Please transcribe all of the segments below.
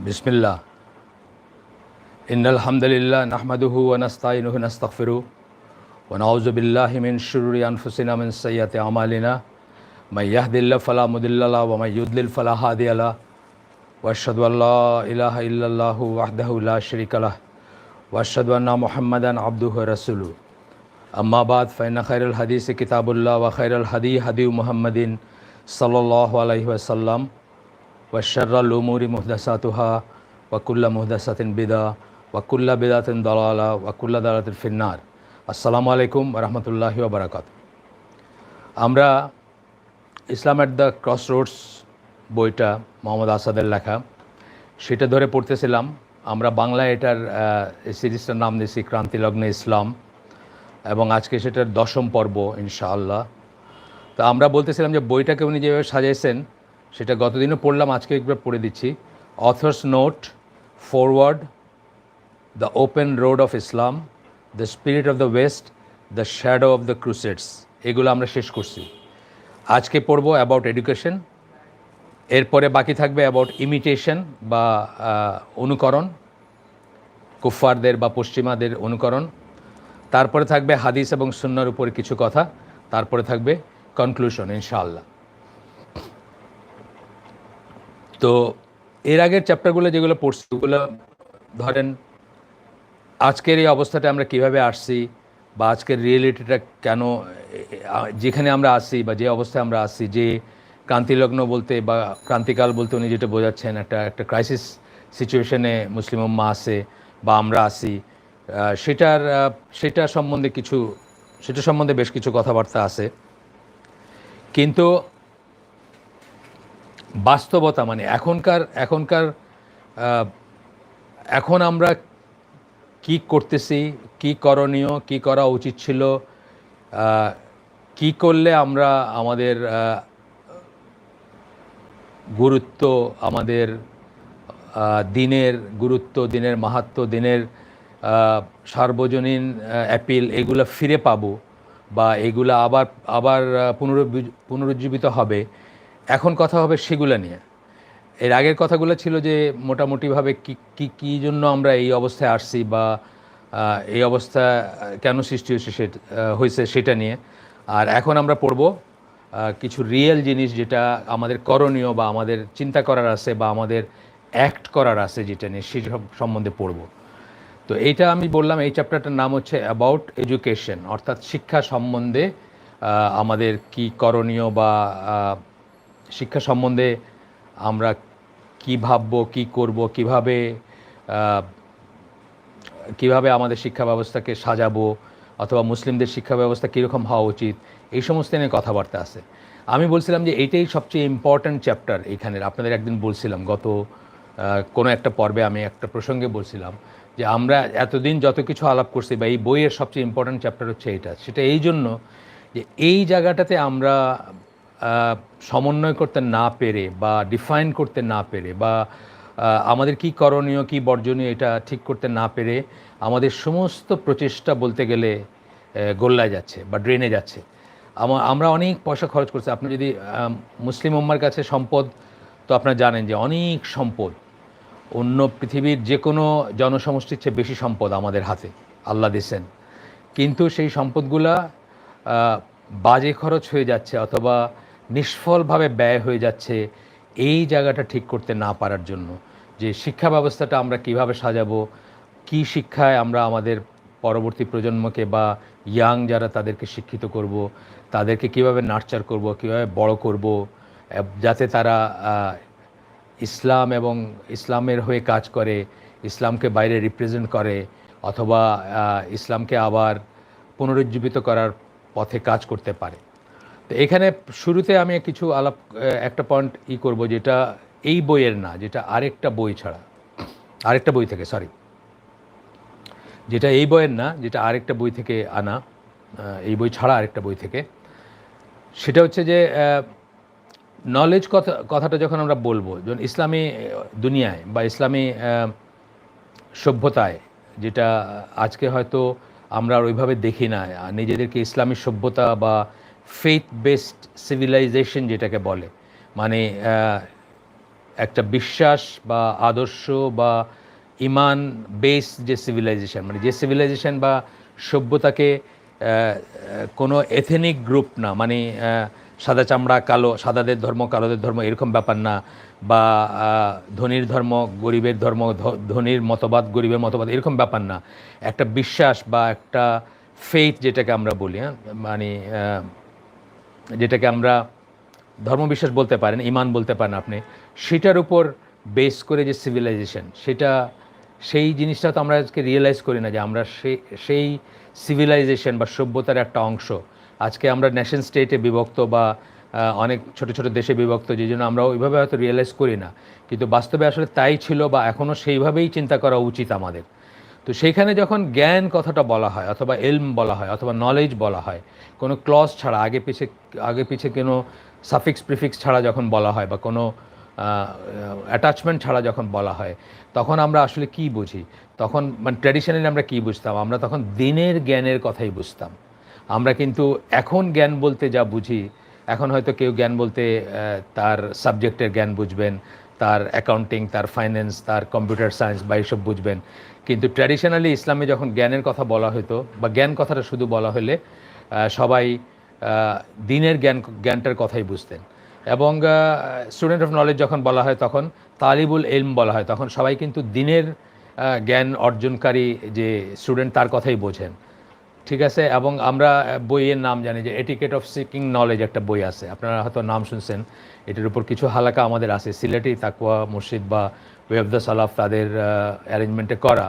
बिस्मिल्लाह इन्नल हम्दुलिल्लाह नहमदुहु व नस्तईनुहु व नस्तगफिरुहु व नऊज़ु बिल्लाहि मिन शुरूरि अनफुसिना मिन सय्यिआति अमालिना मैं यहदिल्लाहु फला मुदिल्ल लहु व मैं युद्लिल फला हादिय लहु व अशहदु अल्ला इलाहा इल्लल्लाहु वहदहु ला शरीका लहु व अशहदु अन्ना मुहम्मदन अब्दुहु व रसूलुहु अम्मा बाद फ़इन्न खैरल हदीस किताबुल्लाह व खैरल हदी हदी मुहम्मदिन सल्लल्लाहु अलैहि वसल्लम व शर्रल उमूरि मुहदसातुहा व कुल्लु मुहदसातिन बिदा व कुल्लु बिदातिन दलाला व कुल्लु दलालातिन फिन्नार। अस्सलामु आलैकुम व रहमतुल्लाहि व बाराकातुहू। আমরা ইসলাম অ্যাট দ্য ক্রস রোডস বইটা মোহাম্মদ আসাদের লেখা, সেটা ধরে পড়তেছিলাম। আমরা বাংলায় এটার এই সিরিজটার নাম দিয়েছি ক্রান্তিলগ্নে ইসলাম, এবং আজকে সেটার 10ম পর্ব ইনশাআল্লাহ। তো আমরা বলতেছিলাম যে বইটাকে উনি যেভাবে সাজাইছেন সেটা গতদিনও পড়লাম, আজকে একবার পড়ে দিচ্ছি। Authors note, foreword, the open road of Islam, the spirit of the west, the shadow of the crusades, এগুলো আমরা শেষ করছি। আজকে পড়বো অ্যাবাউট এডুকেশন, এরপরে বাকি থাকবে অ্যাবাউট ইমিটেশন বা অনুকরণ, কুফফারদের বা পশ্চিমাদের অনুকরণ। তারপরে থাকবে হাদিস এবং সুন্নাহর উপরে কিছু কথা, তারপরে থাকবে কনক্লুশন ইনশাআল্লাহ। তো এর আগের চ্যাপ্টারগুলো যেগুলো পড়ছি ওগুলো ধরেন আজকের এই অবস্থাটা আমরা কিভাবে আসছি, বা আজকের রিয়েলিটিটা কেন যেখানে আমরা আসি বা যে অবস্থায় আমরা আসছি, যে ক্রান্তিলগ্ন বলতে বা ক্রান্তিকাল বলতে উনি যেটা বোঝাচ্ছেন একটা ক্রাইসিস সিচুয়েশনে মুসলিম উম্মাহ আছে বা আমরা আসি, সেটা সম্বন্ধে বেশ কিছু কথাবার্তা আছে। কিন্তু বাস্তবতা মানে এখন আমরা কি করতেছি, কি করণীয়, কি করা উচিত ছিল, কি করলে আমরা আমাদের গুরুত্ব, আমাদের দিনের গুরুত্ব, দিনের মাহাত্ম্য, দিনের সার্বজনীন অ্যাপিল এগুলো ফিরে পাবো বা এগুলো আবার পুনরুজ্জীবিত হবে। এখন কথা হবে সেগুলো নিয়ে। এর আগের কথাগুলো ছিল যে মোটামুটিভাবে কী জন্য আমরা এই অবস্থায় আসছি বা এই অবস্থা কেন সৃষ্টি হয়েছে সেটা নিয়ে। আর এখন আমরা পড়ব কিছু রিয়েল জিনিস, যেটা আমাদের করণীয় বা আমাদের চিন্তা করার আছে বা আমাদের অ্যাক্ট করার আছে, যেটা নিয়ে সেই সব সম্বন্ধে পড়ব। তো এইটা আমি বললাম, এই চ্যাপ্টারটার নাম হচ্ছে অ্যাবাউট এডুকেশন, অর্থাৎ শিক্ষা সম্বন্ধে আমাদের কি করণীয় বা শিক্ষা সম্বন্ধে আমরা কি ভাববো, কি করব, কিভাবে আমাদের শিক্ষা ব্যবস্থাকে সাজাবো, অথবা মুসলিমদের শিক্ষা ব্যবস্থা কীরকম হওয়া উচিত, এই সমস্ত নিয়ে কথাবার্তা আছে। আমি বলছিলাম যে এইটাই সবচেয়ে ইম্পর্ট্যান্ট চ্যাপ্টার এইখানের। আপনাদের একদিন বলছিলাম, গত কোনো একটা পর্বে আমি একটা প্রসঙ্গে বলছিলাম যে আমরা এতদিন যত কিছু আলাপ করছি বা এই বইয়ের সবচেয়ে ইম্পর্ট্যান্ট চ্যাপ্টার হচ্ছে এইটা। সেটা এই জন্য যে এই জায়গাটাতে আমরা সমন্বয় করতে না পেরে বা ডিফাইন করতে না পেরে বা আমাদের কি করণীয় কি বর্জনীয় এটা ঠিক করতে না পেরে আমাদের সমস্ত প্রচেষ্টা বলতে গেলে গোল্লায় যাচ্ছে বা ড্রেনে যাচ্ছে। আমরা অনেক পয়সা খরচ করছি। আপনি যদি মুসলিম উম্মার কাছে সম্পদ, তো আপনারা জানেন যে অনেক সম্পদ, অন্য পৃথিবীর যে কোনো জনসমষ্টির চেয়ে বেশি সম্পদ আমাদের হাতে আল্লাহ দিয়েছেন, কিন্তু সেই সম্পদগুলা বাজে খরচ হয়ে যাচ্ছে অথবা নিষ্ফলভাবে ব্যয় হয়ে যাচ্ছে এই জায়গাটা ঠিক করতে না পারার জন্য। যে শিক্ষা ব্যবস্থাটা আমরা কিভাবে সাজাবো, কি শিক্ষায় আমরা আমাদের পরবর্তী প্রজন্মকে বা ইয়াং যারা তাদেরকে শিক্ষিত করব, তাদেরকে কিভাবে নার্চার করব, কিভাবে বড় করব, যাতে তারা ইসলাম এবং ইসলামের হয়ে কাজ করে, ইসলামকে বাইরে রিপ্রেজেন্ট করে, অথবা ইসলামকে আবার পুনরুজ্জীবিত করার পথে কাজ করতে পারে। তো এখানে শুরুতে আমি একটা পয়েন্ট করব, যেটা এই বইয়ের না, যেটা আরেকটা বই থেকে যেটা এই বইয়ের না, যেটা আরেকটা বই থেকে আনা, এই বই ছাড়া আরেকটা বই থেকে। সেটা হচ্ছে যে নলেজ কথাটা যখন আমরা বলবো, যখন ইসলামী দুনিয়ায় বা ইসলামী সভ্যতায়, যেটা আজকে হয়তো আমরা ওইভাবে দেখি না, নিজেদেরকে ইসলামী সভ্যতা বা ফেথ বেসড সিভিলাইজেশন যেটাকে বলে, মানে একটা বিশ্বাস বা আদর্শ বা ইমান বেস যে সিভিলাইজেশন, মানে যে সিভিলাইজেশন বা সভ্যতাকে কোনো এথেনিক গ্রুপ না, মানে সাদা চামড়া কালো, সাদাদের ধর্ম কালোদের ধর্ম এরকম ব্যাপার না, বা ধনীর ধর্ম গরিবের ধর্ম, ধনীর মতবাদ গরিবের মতবাদ এরকম ব্যাপার না। একটা বিশ্বাস বা একটা ফেইথ যেটাকে আমরা বলি, মানে যেটাকে আমরা ধর্মবিশ্বাস বলতে পারেন, ইমান বলতে পারেন আপনি, সেটার উপর বেস করে যে সিভিলাইজেশন, সেই জিনিসটা তো আমরা আজকে রিয়েলাইজ করি না যে আমরা সেই সিভিলাইজেশন বা সভ্যতার একটা অংশ। আজকে আমরা নেশন স্টেটে বিভক্ত বা অনেক ছোট ছোট দেশে বিভক্ত, যে জন্য আমরা ওইভাবে হয়তো রিয়েলাইজ করি না, কিন্তু বাস্তবে আসলে তাই ছিল বা এখনও সেইভাবেই চিন্তা করা উচিত আমাদের। তো সেইখানে যখন জ্ঞান কথাটা বলা হয় অথবা এলম বলা হয় অথবা নলেজ বলা হয়, কোনো ক্লজ ছাড়া, আগে পিছে কোনো সাফিক্স প্রিফিক্স ছাড়া যখন বলা হয় বা কোনো অ্যাটাচমেন্ট ছাড়া যখন বলা হয়, তখন আমরা আসলে কি বুঝি? তখন মানে ট্র্যাডিশনালি আমরা কি বুঝতাম? আমরা তখন দিনের জ্ঞানের কথাই বুঝতাম। আমরা কিন্তু এখন জ্ঞান বলতে যা বুঝি, এখন হয়তো কেউ জ্ঞান বলতে তার সাবজেক্টের জ্ঞান বুঝবেন, তার অ্যাকাউন্টিং, তার ফাইন্যান্স, তার কম্পিউটার সায়েন্স বা এইসব বুঝবেন। কিন্তু ট্র্যাডিশনালি ইসলামে যখন জ্ঞানের কথা বলা হতো বা জ্ঞান কথাটা শুধু বলা হলে সবাই দিনের জ্ঞানটার কথাই বুঝতেন। এবং স্টুডেন্ট অফ নলেজ যখন বলা হয় তখন তালিবুল ইলম বলা হয়, তখন সবাই কিন্তু দিনের জ্ঞান অর্জনকারী যে স্টুডেন্ট তার কথাই বোঝেন। ঠিক আছে। এবং আমরা বইয়ের নাম জানি যে এটিকেট অফ সিকিং নলেজ একটা বই আছে, আপনারা হয়তো নাম শুনছেন। এটার উপর কিছু হালাকা আমাদের আছে, সিলেটি তাকওয়া মসজিদ বা ওয়ে অফ দ্য সালাফ তাদের অ্যারেঞ্জমেন্টে করা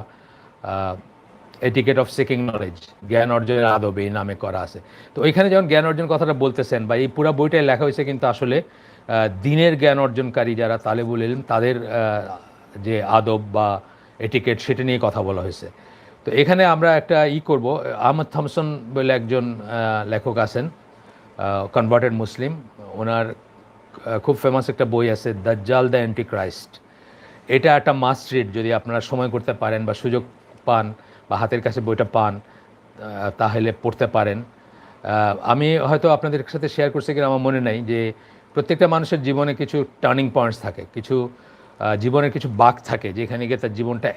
এটিকেট অফ সিকিং নলেজ, জ্ঞান অর্জনের আদব, এই নামে করা আছে। তো ওইখানে যখন জ্ঞান অর্জন কথাটা বলতেছেন বা এই পুরো বইটাই লেখা হয়েছে কিন্তু আসলে দিনের জ্ঞান অর্জনকারী যারা তালেবুল ইলম তাদের যে আদব বা এটিকেট সেটা নিয়ে কথা বলা হয়েছে। তো এখানে আমরা একটা করব, আহমদ থমসন বলে একজন লেখক আছেন, কনভার্টেড মুসলিম। ওনার খুব ফেমাস একটা বই আছে, দাজ্জাল দ্য অ্যান্টিক্রাইস্ট। এটা একটা মাস্ট রিড, যদি আপনারা সময় করতে পারেন বা সুযোগ পান বা হাতের কাছে বইটা পান তাহলে পড়তে পারেন। আমি হয়তো আপনাদের সাথে শেয়ার করছি কিনা আমার মনে নাই, যে প্রত্যেকটা মানুষের জীবনে কিছু টার্নিং পয়েন্টস থাকে, কিছু জীবনের কিছু বাঁক থাকে, যেখানে গিয়ে তার জীবনটা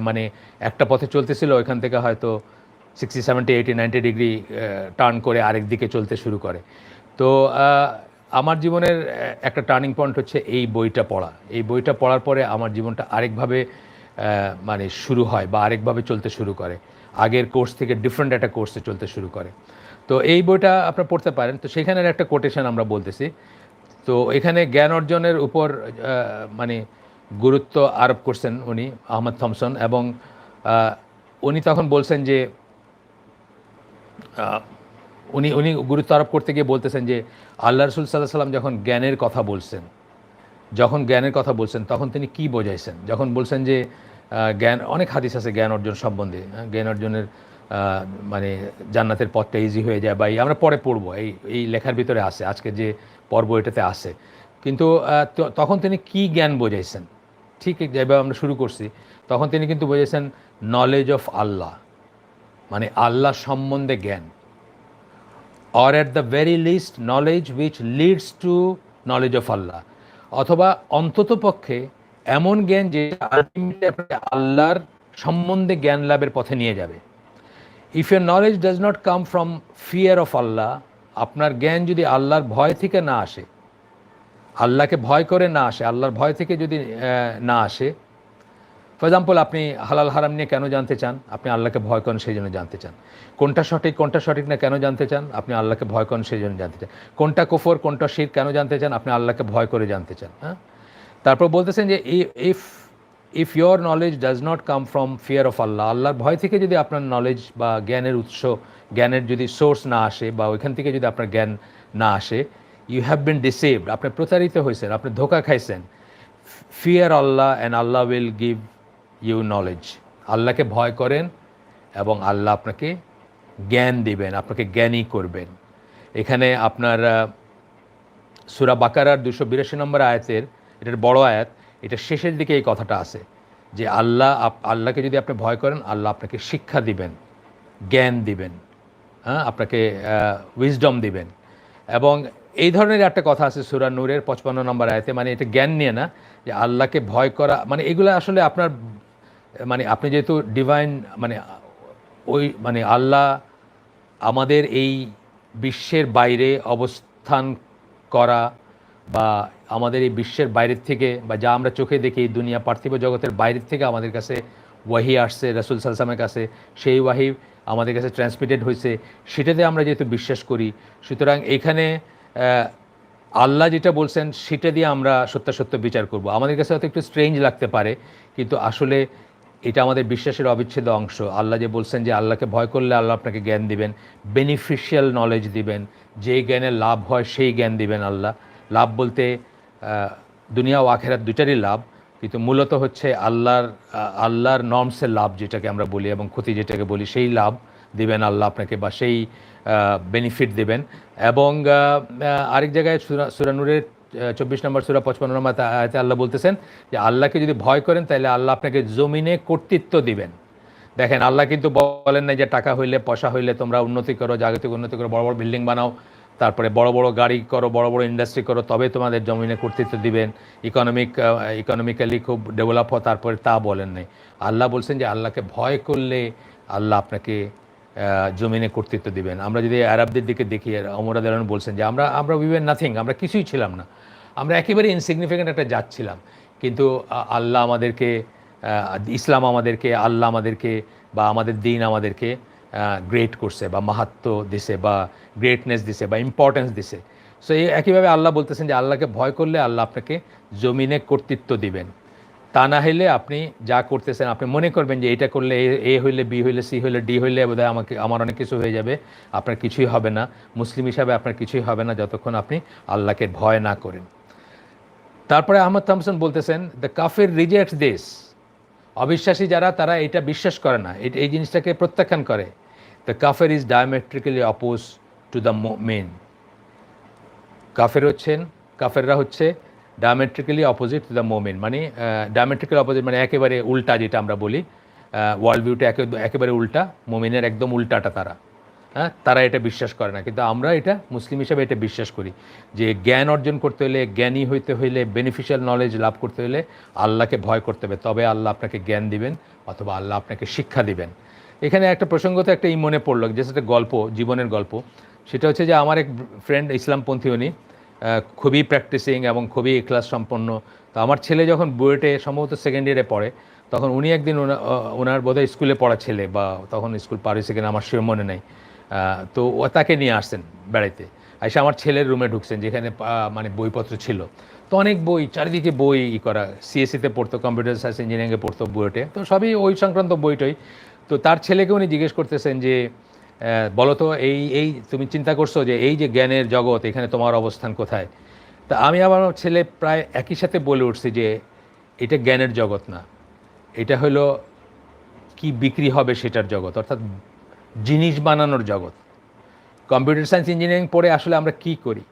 মানে একটা পথে চলতেছিল, ওইখান থেকে হয়তো 60, 70, 80, 90 ডিগ্রি টার্ন করে আরেক দিকে চলতে শুরু করে। তো আমার জীবনের একটা টার্নিং পয়েন্ট হচ্ছে এই বইটা পড়া। এই বইটা পড়ার পরে আমার জীবনটা আরেকভাবে মানে শুরু হয় বা আরেকভাবে চলতে শুরু করে, আগের কোর্স থেকে ডিফারেন্ট একটা কোর্সে চলতে শুরু করে। তো এই বইটা আপনারা পড়তে পারেন। তো সেখানের একটা কোটেশন আমরা বলতেছি। তো এখানে জ্ঞান অর্জনের উপর মানে গুরুত্ব আরোপ করছেন উনি, আহমদ থমসন। এবং উনি তখন বলছেন যে উনি গুরুত্ব আরোপ করতে গিয়ে বলতেছেন যে আল্লাহ রসুল সাল্লাহ সাল্লাম যখন জ্ঞানের কথা বলছেন তখন তিনি কি বোঝাইছেন? যখন বলছেন যে জ্ঞান, অনেক হাদিস আছে জ্ঞান অর্জন সম্বন্ধে, জ্ঞান অর্জনের মানে জান্নাতের পথটা ইজি হয়ে যায়, বা আমরা পরে পড়বো, এই লেখার ভিতরে আছে, আজকে যে পর্ব এটাতে আছে। কিন্তু তখন তিনি কি জ্ঞান বোঝাইছেন? ঠিক যেভাবে আমরা শুরু করছি, তখন তিনি কিন্তু বোঝাইছেন নলেজ অফ আল্লাহ, মানে আল্লাহ সম্বন্ধে জ্ঞান, or at the very least knowledge which leads to knowledge of Allah, অথবা অন্তত পক্ষে এমন জ্ঞান যেটা আলটিমেটলি আপনাকে আল্লাহর সম্বন্ধে জ্ঞান লাভের পথে নিয়ে যাবে। If your knowledge does not come from fear of Allah, আপনার জ্ঞান যদি আল্লাহর ভয় থেকে না আসে, আল্লাহকে ভয় করে না আসে, আল্লাহর ভয় থেকে যদি না আসে, ফর এক্সাম্পল আপনি হালাল হারাম নিয়ে কেন জানতে চান? আপনি আল্লাহকে ভয় করেন সেই জন্য জানতে চান। কোনটা সঠিক না কেন জানতে চান? আপনি আল্লাহকে ভয় করেন সেই জন্য জানতে চান। কোনটা কুফর কোনটা শিরক কেন জানতে চান? আপনি আল্লাহকে ভয় করে জানতে চান। হ্যাঁ, তারপর বলতেছেন যে if your knowledge does not come from fear of Allah, আল্লাহর ভয় থেকে যদি আপনার নলেজ বা জ্ঞানের উৎস, জ্ঞানের যদি সোর্স না আসে বা ওইখান থেকে যদি আপনার জ্ঞান না আসে, ইউ হ্যাভ বিন ডিসিভড, আপনি প্রতারিত হয়েছেন, আপনি ধোকা খাইছেন। Fear Allah and Allah will give you knowledge. আল্লাহকে ভয় করেন এবং আল্লাহ আপনাকে জ্ঞান দিবেন, আপনাকে জ্ঞানী করবেন। এখানে আপনার সূরা বাকারার 282 নম্বর আয়াতের, এটার বড় আয়াত, এটা শেষের দিকে এই কথাটা আছে যে আল্লাহকে যদি আপনি ভয় করেন, আল্লাহ আপনাকে শিক্ষা দিবেন, জ্ঞান দিবেন, হ্যাঁ, আপনাকে উইজডম দিবেন। এবং এই ধরনের একটা কথা আছে সূরা নূরের 55 নম্বর আয়াতে, মানে এটা জ্ঞান নিয়ে না, যে আল্লাহকে ভয় করা মানে এগুলো আসলে আপনার মানে আপনি যেহেতু ডিভাইন মানে ওই মানে আল্লাহ আমাদের এই বিশ্বের বাইরে অবস্থান করা বা আমাদের এই বিশ্বের বাইরের থেকে বা যা আমরা চোখে দেখি এই দুনিয়া পার্থিব জগতের বাইরের থেকে আমাদের কাছে ওয়াহি আসছে রাসূল সাল্লাল্লাহু আলাইহি ওয়াসাল্লামের কাছে, সেই ওয়াহি আমাদের কাছে ট্রান্সমিটেড হয়েছে, সেটাতে আমরা যেহেতু বিশ্বাস করি, সুতরাং এখানে আল্লাহ যেটা বলছেন সেটা দিয়ে আমরা সত্যাসত্য বিচার করব। আমাদের কাছে হয়তো একটু স্ট্রেঞ্জ লাগতে পারে, কিন্তু আসলে এটা আমাদের বিশ্বাসের অবিচ্ছেদ্য অংশ। আল্লাহ যে বলছেন যে আল্লাহকে ভয় করলে আল্লাহ আপনাকে জ্ঞান দিবেন, বেনিফিশিয়াল নলেজ দিবেন, যেই জ্ঞানের লাভ হয় সেই জ্ঞান দিবেন আল্লাহ। লাভ বলতে দুনিয়া ও আখেরাত দুটারই লাভ, কিন্তু মূলত হচ্ছে আল্লাহর নর্মসের লাভ যেটাকে আমরা বলি এবং ক্ষতি যেটাকে বলি, সেই লাভ দিবেন আল্লাহ আপনাকে, বা সেই বেনিফিট দেবেন। এবং আরেক জায়গায় সূরা নূরের 24 নম্বর সূরা 55 নম্বর আয়াতে আল্লাহ বলতেছেন যে আল্লাহকে যদি ভয় করেন তাহলে আল্লাহ আপনাকে জমিনে কর্তৃত্ব দিবেন। দেখেন, আল্লাহ কিন্তু বলেন না যে টাকা হইলে পয়সা হইলে তোমরা উন্নতি করো, জাগতিক উন্নতি করো, বড় বড় বিল্ডিং বানাও, তারপরে বড় বড় গাড়ি করো, বড় বড় ইন্ডাস্ট্রি করো, তবে তোমাদের জমিনে কর্তৃত্ব দিবেন, ইকোনমিক্যালি খুব ডেভেলপ হও, তারপরে তা বলেন নাই। আল্লাহ বলছেন যে আল্লাহকে ভয় করলে আল্লাহ আপনাকে জমিনে কর্তৃত্ব দিবেন। আমরা যদি আরবদের দিকে দেখি, ওমর রাদিয়াল্লাহু আনহু বলছেন যে আমরা উই ওয়্যার নাথিং, আমরা কিছুই ছিলাম না, আমরা একেবারে ইনসিগনিফিক্যান্ট একটা জাত ছিলাম, কিন্তু আল্লাহ আমাদেরকে ইসলাম আমাদেরকে, আল্লাহ আমাদেরকে বা আমাদের দিন আমাদেরকে গ্রেট করছে বা মাহাত্ম্য দিছে বা গ্রেটনেস দিছে বা ইম্পর্টেন্স দিছে। সো এই একইভাবে আল্লাহ বলতেছেন যে আল্লাহকে ভয় করলে আল্লাহ আপনাকে জমিনে কর্তৃত্ব দিবেন। তা না হইলে আপনি যা করতেছেন আপনি মনে করবেন যে এটা করলে এ হইলে বি হইলে সি হইলে ডি হইলে বোধহয় আমার অনেক কিছু হয়ে যাবে, আপনার কিছুই হবে না, মুসলিম হিসাবে আপনার কিছুই হবে না যতক্ষণ আপনি আল্লাহকে ভয় না করেন। তারপরে আহমদ থামসন বলতেছেন দ্য কাফির রিজেক্টস দিস, অবিশ্বাসী যারা তারা এটা বিশ্বাস করে না, এই জিনিসটাকে প্রত্যাখ্যান করে। দ্য কাফের is diametrically oppose to the মুমিন। কাফেররা হচ্ছে ডায়ামেট্রিক্যালি অপোজিট টু দ্য মুমিন, মানে ডায়ামেট্রিক্যালি অপোজিট মানে একেবারে উল্টা, যেটা আমরা বলি ওয়ার্ল্ড ভিউটা একেবারে উল্টা, মুমিনের একদম উল্টাটা তারা। তারা এটা বিশ্বাস করে না, কিন্তু আমরা এটা মুসলিম হিসেবে এটা বিশ্বাস করি যে জ্ঞান অর্জন করতে হলে, জ্ঞানী হইতে হইলে, বেনিফিশিয়াল নলেজ লাভ করতে হলে আল্লাহকে ভয় করতে হবে, তবে আল্লাহ আপনাকে জ্ঞান দিবেন অথবা আল্লাহ আপনাকে শিক্ষা দিবেন। এখানে একটা প্রসঙ্গত একটা মনে পড়লো, যে একটা গল্প, জীবনের গল্প। সেটা হচ্ছে যে আমার এক ফ্রেন্ড ইসলামপন্থী, উনি খুবই প্র্যাকটিসিং এবং খুবই ক্লাস সম্পন্ন। তো আমার ছেলে যখন বুয়েটে সম্ভবত সেকেন্ড ইয়ারে পড়ে, তখন উনি একদিন ওনার বোধহয় স্কুলে পড়া ছেলে বা তখন স্কুল পার হয়েছে কিনা আমার সে মনে নেই, তো তাকে নিয়ে আসছেন বেড়াইতে, এসে আমার ছেলের রুমে ঢুকছেন যেখানে মানে বইপত্র ছিল। তো অনেক বই, চারিদিকে বই করা, সিএসসিতে পড়তো, কম্পিউটার সায়েন্স ইঞ্জিনিয়ারিংয়ে পড়তো বুয়েটে, তো সবই ওই সংক্রান্ত বইটই। তো তার ছেলেকে উনি জিজ্ঞেস করতেছেন যে বলো তো এই তুমি চিন্তা করছো যে এই যে জ্ঞানের জগৎ, এখানে তোমার অবস্থান কোথায়? তা আমি আবার আমার ছেলে প্রায় একই সাথে বলে উঠছি যে এটা জ্ঞানের জগৎ না, এটা হলো কি বিক্রি হবে সেটার জগৎ, অর্থাৎ জিনিস বানানোর জগৎ। কম্পিউটার সায়েন্স ইঞ্জিনিয়ারিং পড়ে আসলে আমরা কি করি,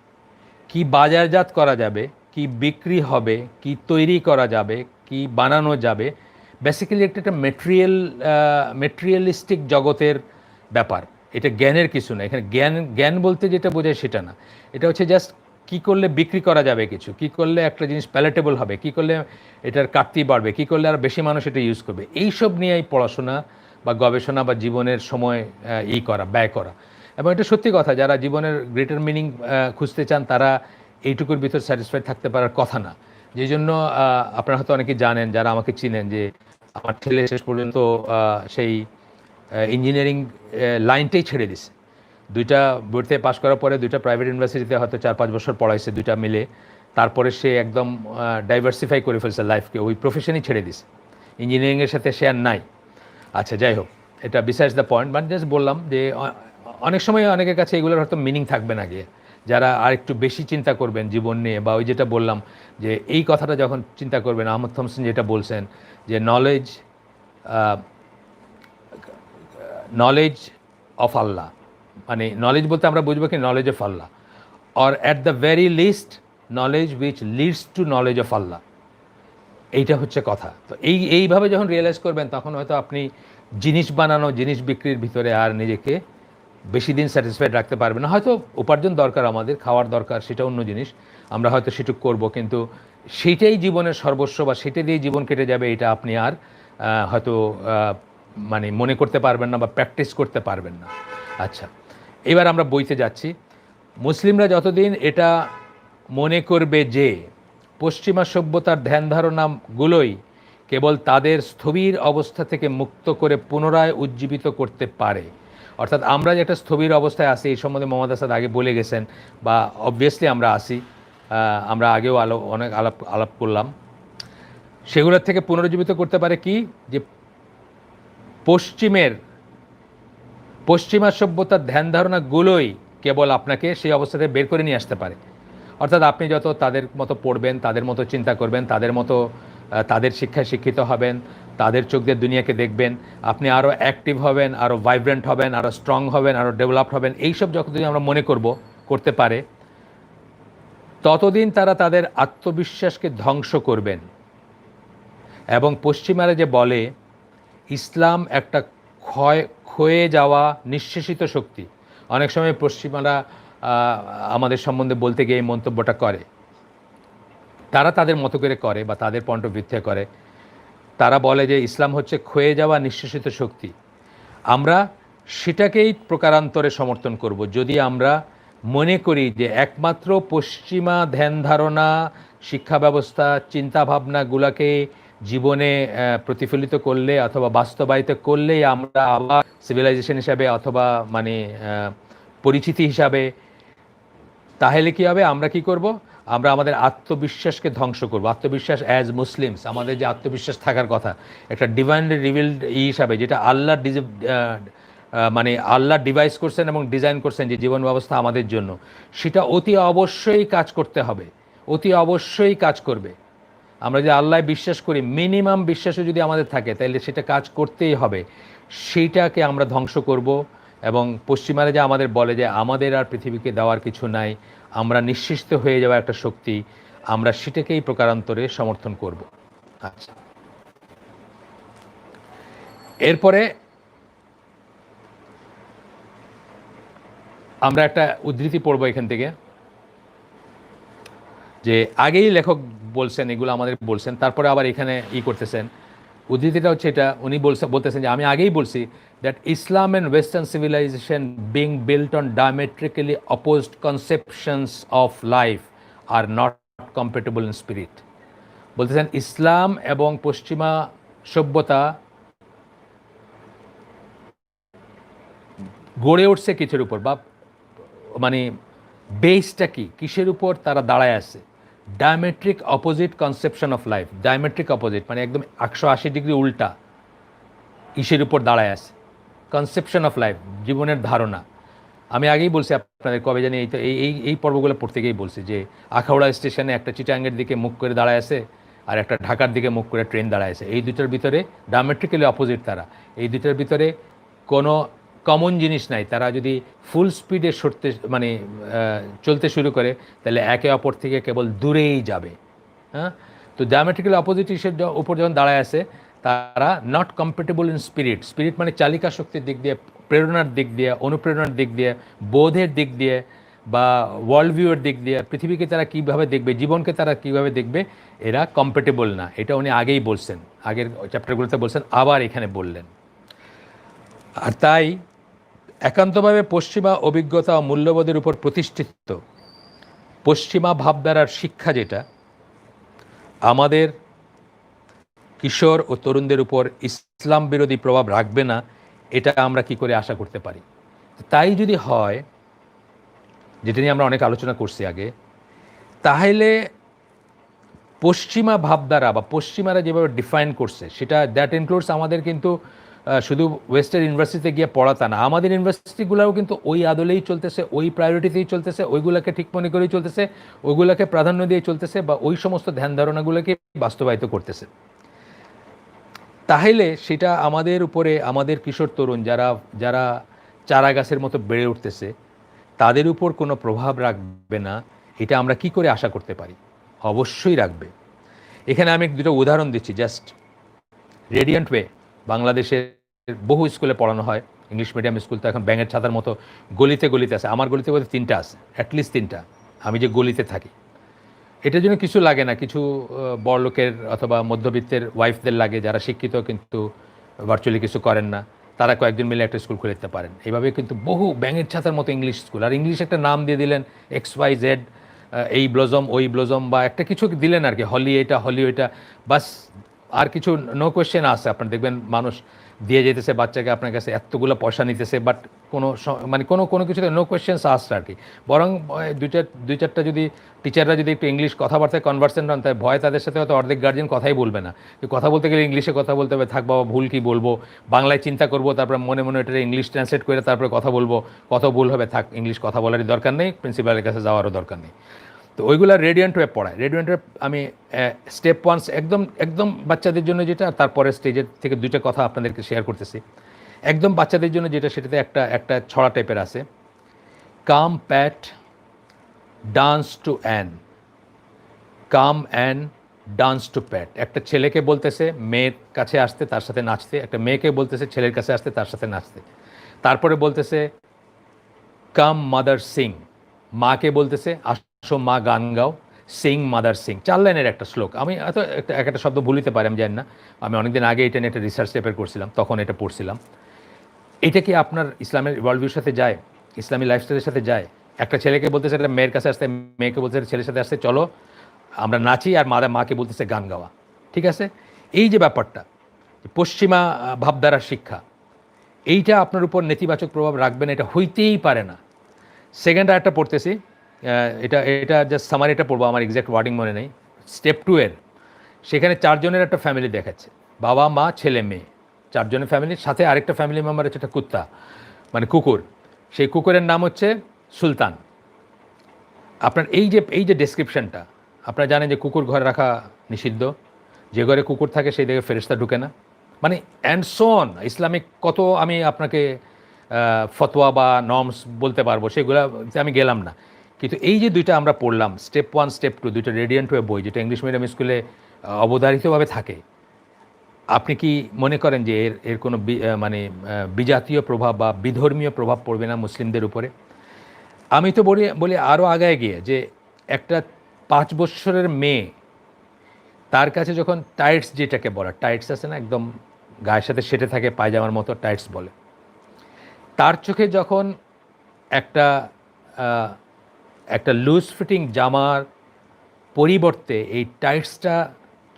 কি বাজারজাত করা যাবে, কি বিক্রি হবে, কি তৈরি করা যাবে, কি বানানো যাবে, বেসিক্যালি একটা মেটেরিয়ালিস্টিক জগতের ব্যাপার। এটা জ্ঞানের কিছু না। এখানে জ্ঞান বলতে যেটা বোঝায় সেটা না, এটা হচ্ছে জাস্ট কী করলে বিক্রি করা যাবে কিছু, কী করলে একটা জিনিস প্যালেটেবল হবে, কী করলে এটার কাটতি বাড়বে, কী করলে আর বেশি মানুষ এটা ইউজ করবে, এইসব নিয়েই পড়াশোনা বা গবেষণা বা জীবনের সময় ব্যয় করা। এবং এটা সত্যি কথা, যারা জীবনের গ্রেটার মিনিং খুঁজতে চান তারা এইটুকুর ভিতর স্যাটিসফাইড থাকতে পারার কথা না। যেই জন্য আপনারা হয়তো অনেকে জানেন, যারা আমাকে চিনেন, যে আমার ছেলে শেষ পর্যন্ত সেই ইঞ্জিনিয়ারিং লাইনটাই ছেড়ে দিছে। দুইটা বোর্ডে পাশ করার পরে দুইটা প্রাইভেট ইউনিভার্সিটিতে হয়তো 4-5 বছর পড়াইছে দুইটা মিলে, তারপরে সে একদম ডাইভার্সিফাই করে ফেলছে লাইফকে, ওই প্রফেশনই ছেড়ে দিছে, ইঞ্জিনিয়ারিংয়ের সাথে সে আর নাই। আচ্ছা, যাই হোক, এটা besides the point, but just বললাম যে অনেক সময় অনেকের কাছে এগুলোর হয়তো মিনিং থাকবে না, গিয়ে যারা আর একটু বেশি চিন্তা করবেন জীবন নিয়ে, বা ওই যেটা বললাম যে এই কথাটা যখন চিন্তা করবেন, আহমদ থমসন যেটা বলছেন যে নলেজ অফ আল্লাহ, মানে নলেজ বলতে আমরা বুঝবো কি knowledge of Allah, or at the very least knowledge which leads to knowledge of Allah, এইটা হচ্ছে কথা। তো এইভাবে যখন রিয়েলাইজ করবেন, তখন হয়তো আপনি জিনিস বানানো, জিনিস বিক্রির ভিতরে আর নিজেকে বেশি দিন স্যাটিসফাইড রাখতে পারবে না। হয়তো উপার্জন দরকার, আমাদের খাওয়ার দরকার, সেটা অন্য জিনিস, আমরা হয়তো সেটুকু করব, কিন্তু সেইটাই জীবনের সর্বস্ব বা সেটা দিয়ে জীবন কেটে যাবে, এটা আপনি আর হয়তো মানে মনে করতে পারবেন না বা প্র্যাকটিস করতে পারবেন না। আচ্ছা, এবার আমরা বইতে যাচ্ছি। মুসলিমরা যতদিন এটা মনে করবে যে পশ্চিমা সভ্যতার ধ্যান ধারণাগুলোই কেবল তাদের স্থবির অবস্থা থেকে মুক্ত করে পুনরায় উজ্জীবিত করতে পারে, অর্থাৎ আমরা যে একটা স্থবির অবস্থায় আছি, এই সম্বন্ধে মোহাম্মদ আসাদ আগে বলে গেছেন, বা অবভিয়াসলি আমরা আসি, আমরা আগেও অনেক আলাপ করলাম, সেগুলোর থেকে পুনরুজ্জীবিত করতে পারে কি, যে পশ্চিমা সভ্যতার ধ্যান ধারণাগুলোই কেবল আপনাকে সেই অবস্থা থেকে বের করে নিয়ে আসতে পারে। অর্থাৎ আপনি যত তাদের মতো পড়বেন, তাদের মতো চিন্তা করবেন, তাদের মতো তাদের শিক্ষায় শিক্ষিত হবেন, তাদের চোখ দিয়ে দুনিয়াকে দেখবেন, আপনি আরও অ্যাক্টিভ হবেন, আরও ভাইব্রেন্ট হবেন, আরও স্ট্রং হবেন, আরও ডেভেলপড হবেন, এইসব যতদিন আমরা মনে করতে পারে, ততদিন তারা তাদের আত্মবিশ্বাসকে ধ্বংস করবেন। এবং পশ্চিমারা যে বলে ইসলাম একটা ক্ষয়ে যাওয়া নিঃশেষিত শক্তি, অনেক সময় পশ্চিমারা আমাদের সম্বন্ধে বলতে গিয়ে এই মন্তব্যটা করে, তারা তাদের মতো করে বা তাদের পয়েন্ট অফ ভিউ থেকে করে, তারা বলে যে ইসলাম হচ্ছে ক্ষয়ে যাওয়া নিঃশেষিত শক্তি। আমরা সেটাকেই প্রকারান্তরে সমর্থন করব যদি আমরা মনে করি যে একমাত্র পশ্চিমা ধ্যান ধারণা, শিক্ষা ব্যবস্থা, চিন্তাভাবনাগুলোকে জীবনে প্রতিফলিত করলে অথবা বাস্তবায়িত করলেই আমরা আবার সিভিলাইজেশন হিসাবে অথবা মানে পরিচিতি হিসাবে, তাহলে কী হবে, আমরা কি করব, আমরা আমাদের আত্মবিশ্বাসকে ধ্বংস করব। আত্মবিশ্বাস অ্যাজ মুসলিমস, আমাদের যে আত্মবিশ্বাস থাকার কথা একটা ডিভাইনলি রিভিলড হিসাবে, যেটা আল্লাহ মানে আল্লাহ ডিভাইস করছেন এবং ডিজাইন করছেন যে জীবন ব্যবস্থা আমাদের জন্য, সেটা অতি অবশ্যই কাজ করতে হবে, অতি অবশ্যই কাজ করবে। আমরা যদি আল্লাহ বিশ্বাস করি, মিনিমাম বিশ্বাসও যদি আমাদের থাকে, তাহলে সেটা কাজ করতেই হবে। সেইটাকে আমরা ধ্বংস করব। এবং পশ্চিমারা যে আমাদের বলে যে আমাদের আর পৃথিবীকে দেওয়ার কিছু নাই, আমরা নিঃশেষিত হয়ে যাওয়া একটা শক্তি, আমরা সেটাকেই প্রকারান্তরে সমর্থন করব। আচ্ছা, এরপরে আমরা একটা উদ্ধৃতি পড়ব এখান থেকে, যে আগেই লেখক বলছেন, এগুলো আমাদের বলছেন, তারপরে আবার এখানে করতেছেন। উদ্ধৃতিটা হচ্ছে এটা, উনি বলতেছেন যে আমি আগেই বলছি that Islam and western civilization being built on diametrically opposed conceptions of life are not compatible in spirit. বলতেছেন ইসলাম এবং পশ্চিমা সভ্যতা গড়ে উঠছে কিছুর উপর, বা মানে বেসটা কি, কিসের উপর তারা দাঁড়ায় আছে, diametric opposite conception of life. Diametric opposite মানে একদম 180 ডিগ্রি উল্টা ইসের উপর দাঁড়ায় আছে, কনসেপশন অফ লাইফ, জীবনের ধারণা। আমি আগেই বলছি আপনাদের, কবে জানি এই পর্বগুলো পড়তে গিয়েই বলছি যে আখাউড়া স্টেশনে একটা চিটাঙ্গের দিকে মুখ করে দাঁড়ায় আছে আর একটা ঢাকার দিকে মুখ করে ট্রেন দাঁড়ায় আছে, এই দুটোর ভিতরে ডায়ামেট্রিক্যালি অপোজিট তারা, এই দুটোর ভিতরে কোনো কমন জিনিস নাই। তারা যদি ফুল স্পিডে চলতে শুরু করে, তাহলে একে অপর থেকে কেবল দূরেই যাবে। হ্যাঁ, তো ডায়ামেট্রিক্যালি অপোজিট ইসের উপর যখন দাঁড়ায় আছে, তারা not compatible in spirit. Spirit মানে চালিকা শক্তির দিক দিয়ে, প্রেরণার দিক দিয়ে, অনুপ্রেরণার দিক দিয়ে, বোধের দিক দিয়ে, বা ওয়ার্ল্ড ভিউয়ের দিক দিয়ে, পৃথিবীকে তারা কীভাবে দেখবে, জীবনকে তারা কীভাবে দেখবে, এরা কম্প্যাটেবল না। এটা উনি আগেই বলছেন, আগের চ্যাপ্টারগুলোতে বলছেন, আবার এখানে বললেন। আর তাই একান্তভাবে পশ্চিমা অভিজ্ঞতা ও মূল্যবোধের উপর প্রতিষ্ঠিত পশ্চিমা ভাবধারার শিক্ষা, যেটা আমাদের কিশোর ও তরুণদের উপর ইসলাম বিরোধী প্রভাব রাখবে না, এটা আমরা কি করে আশা করতে পারি? তাই যদি হয়, যেটা নিয়ে আমরা অনেক আলোচনা করছি আগে, তাহলে পশ্চিমা ভাবধারা বা পশ্চিমারা যেভাবে ডিফাইন করছে, সেটা দ্যাট ইনক্লুডস আমাদের কিন্তু শুধু ওয়েস্টার্ন ইউনিভার্সিটিতে গিয়ে পড়াতা না, আমাদের ইউনিভার্সিটিগুলোও কিন্তু ওই আদলেই চলতেছে, ওই প্রায়োরিটিতেই চলতেছে, ওইগুলোকে ঠিক মনে করেই চলতেছে, ওইগুলোকে প্রাধান্য দিয়ে চলতেছে, বা ওই সমস্ত ধ্যান ধারণাগুলোকে বাস্তবায়িত করতেছে। তাহলে সেটা আমাদের উপরে, আমাদের কিশোর তরুণ যারা চারা গাছের মতো বেড়ে উঠতেছে, তাদের উপর কোনো প্রভাব রাখবে না, এটা আমরা কি করে আশা করতে পারি? অবশ্যই রাখবে। এখানে আমি দুটো উদাহরণ দিচ্ছি, জাস্ট রেডিয়েন্ট ওয়ে। বাংলাদেশের বহু স্কুলে পড়ানো হয়, ইংলিশ মিডিয়াম স্কুল তো এখন ব্যাঙের ছাতার মতো গলিতে গলিতে আছে। আমার গলিতে বলতে 3টা আছে, অ্যাটলিস্ট 3টা, আমি যে গলিতে থাকি। এটার জন্য কিছু লাগে না, কিছু বড়লোকের অথবা মধ্যবিত্তের ওয়াইফদের লাগে, যারা শিক্ষিত কিন্তু ভার্চুয়ালি কিছু করেন না, তারা কয়েকজন মিলে একটা স্কুল খুলে দিতে পারেন। এইভাবে কিন্তু বহু ব্যাঙের ছাতার মতো ইংলিশ স্কুল, আর ইংলিশ একটা নাম দিয়ে দিলেন XYZ, এই ব্লজম ওই ব্লজম বা একটা কিছু দিলেন আর কি, হলি এটা হলি ওইটা, বাস। আর কিছু নো কোয়েশ্চেন আছে, আপনার দেখবেন মানুষ দিয়ে যেতেছে বাচ্চাকে আপনার কাছে, এতগুলো পয়সা নিতেছে, বাট কোনো মানে কোনো কিছুতে নো কোয়েশ্চেন্স আসছে আর কি। বরং দুই চারটা যদি টিচাররা যদি একটু ইংলিশ কথাবার্তায় কনভার্সেন্ট হন, তাই ভয় তাদের সাথে হয়তো অর্ধেক গার্জেন কথাই বলবে না। কথা বলতে গেলে ইংলিশে কথা বলতে হবে, থাক বাবা ভুল কি বলবো, বাংলায় চিন্তা করবো, তারপরে মনে মনে এটা ইংলিশ ট্রান্সলেট করে তারপরে কথা বলবো, কত ভুল হবে, থাক ইংলিশ কথা বলারই দরকার নেই, প্রিন্সিপালের কাছে যাওয়ারও দরকার নেই। তো ওইগুলো রেডিয়েন্ট ওয়েব পড়ায়। রেডিয়েন্ট ওয়েব আমি স্টেপ 1 একদম একদম বাচ্চাদের জন্য যেটা, তারপরে স্টেজের থেকে 2টা কথা আপনাদেরকে শেয়ার করতেছি। একদম বাচ্চাদের জন্য যেটা, সেটাতে একটা ছড়া টাইপের আছে, come Pat dance to Ann, come Ann dance to Pat. একটা ছেলেকে বলতেছে মেয়ের কাছে আসতে, তার সাথে নাচতে, একটা মেয়েকে বলতেছে ছেলের কাছে আসতে, তার সাথে নাচতে। তারপরে বলতেছে কাম মাদার সিং, মাকে বলতেছে আসো মা গান গাও, সিং মাদার সিং। 4 লাইনের একটা শ্লোক। আমি হয়তো একটা শব্দ ভুলিতে পারি, আমি জানি না, আমি অনেকদিন আগে এটা নিয়ে একটা রিসার্চ পেপার করছিলাম, তখন এটা পড়ছিলাম। এটা কি আপনার ইসলামের ওয়ার্ল্ডভিউর সাথে যায়, ইসলামী লাইফস্টাইলের সাথে যায়? একটা ছেলেকে বলতেছে একটা মেয়ের কাছে আসতে, মেয়েকে বলতেছে ছেলের সাথে আসতে, চলো আমরা নাচি, আর মাকে বলতেছে গান গাওয়া। ঠিক আছে, এই যে ব্যাপারটা পশ্চিমা ভাবধারার শিক্ষা, এইটা আপনার উপর নেতিবাচক প্রভাব রাখবে না, এটা হইতেই পারে না। সেকেন্ড আরেকটা পড়তেছি, এটা জাস্ট সামারিটা পড়বো, আমার এক্স্যাক্ট ওয়ার্ডিং মনে নেই। স্টেপ 2 এর সেখানে 4 জনের একটা ফ্যামিলি দেখাচ্ছে, বাবা মা ছেলে মেয়ে, 4 জনের ফ্যামিলির সাথে আরেকটা ফ্যামিলি মেম্বার হচ্ছে একটা কুত্তা, মানে কুকুর। সেই কুকুরের নাম হচ্ছে সুলতান। আপনার এই যে ডেসক্রিপশনটা, আপনারা জানেন যে কুকুর ঘরে রাখা নিষিদ্ধ, যে ঘরে কুকুর থাকে সেই দিকে ফেরেশতা ঢুকে না, মানে অ্যান্ড সো অন। ইসলামিক কত আমি আপনাকে ফতোয়া বা নর্মস বলতে পারবো, সেগুলোতে আমি গেলাম না। কিন্তু এই যে 2টা আমরা পড়লাম, স্টেপ 1 স্টেপ 2, 2টা রেডিয়েন্ট ওয়েব বই, যেটা ইংলিশ মিডিয়াম স্কুলে অবধারিতভাবে থাকে, আপনি কি মনে করেন যে এর কোনো বিজাতীয় প্রভাব বা বিধর্মীয় প্রভাব পড়বে না মুসলিমদের উপরে? আমি তো বলি আরও আগায় গিয়ে, যে একটা 5 বছরের মেয়ে, তার কাছে যখন টাইটস, যেটাকে বলা টাইটস আছে না, একদম গায়ের সাথে সেটে থাকে পায়জামার মতো, টাইটস বলে, তার চোখে যখন একটা একটা লুজ ফিটিং জামার পরিবর্তে এই টাইটসটা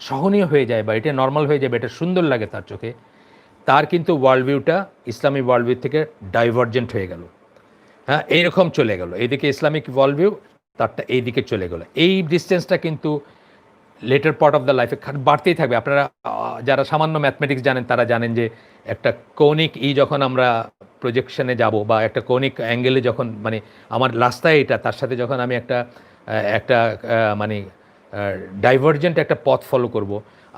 সহনীয় হয়ে যায় বা এটা নর্মাল হয়ে যাবে, এটা সুন্দর লাগে তার চোখে, তার কিন্তু ওয়ার্ল্ডভিউটা ইসলামী ওয়ার্ল্ডভিউ থেকে ডাইভার্জেন্ট হয়ে গেল। হ্যাঁ, এইরকম চলে গেল, এইদিকে ইসলামিক ওয়ার্ল্ডভিউ, তারটা এইদিকে চলে গেল। এই ডিস্টেন্সটা কিন্তু লেটার পার্ট অফ দ্য লাইফে বাড়তেই থাকবে। আপনারা যারা সামান্য ম্যাথমেটিক্স জানেন, তারা জানেন যে একটা কৌণিক যখন আমরা প্রজেকশনে যাব, বা একটা কৌণিক অ্যাঙ্গেলে যখন, মানে আমার রাস্তায় এটা, তার সাথে যখন আমি একটা মানে ডাইভার্জেন্ট একটা পথ ফলো করব,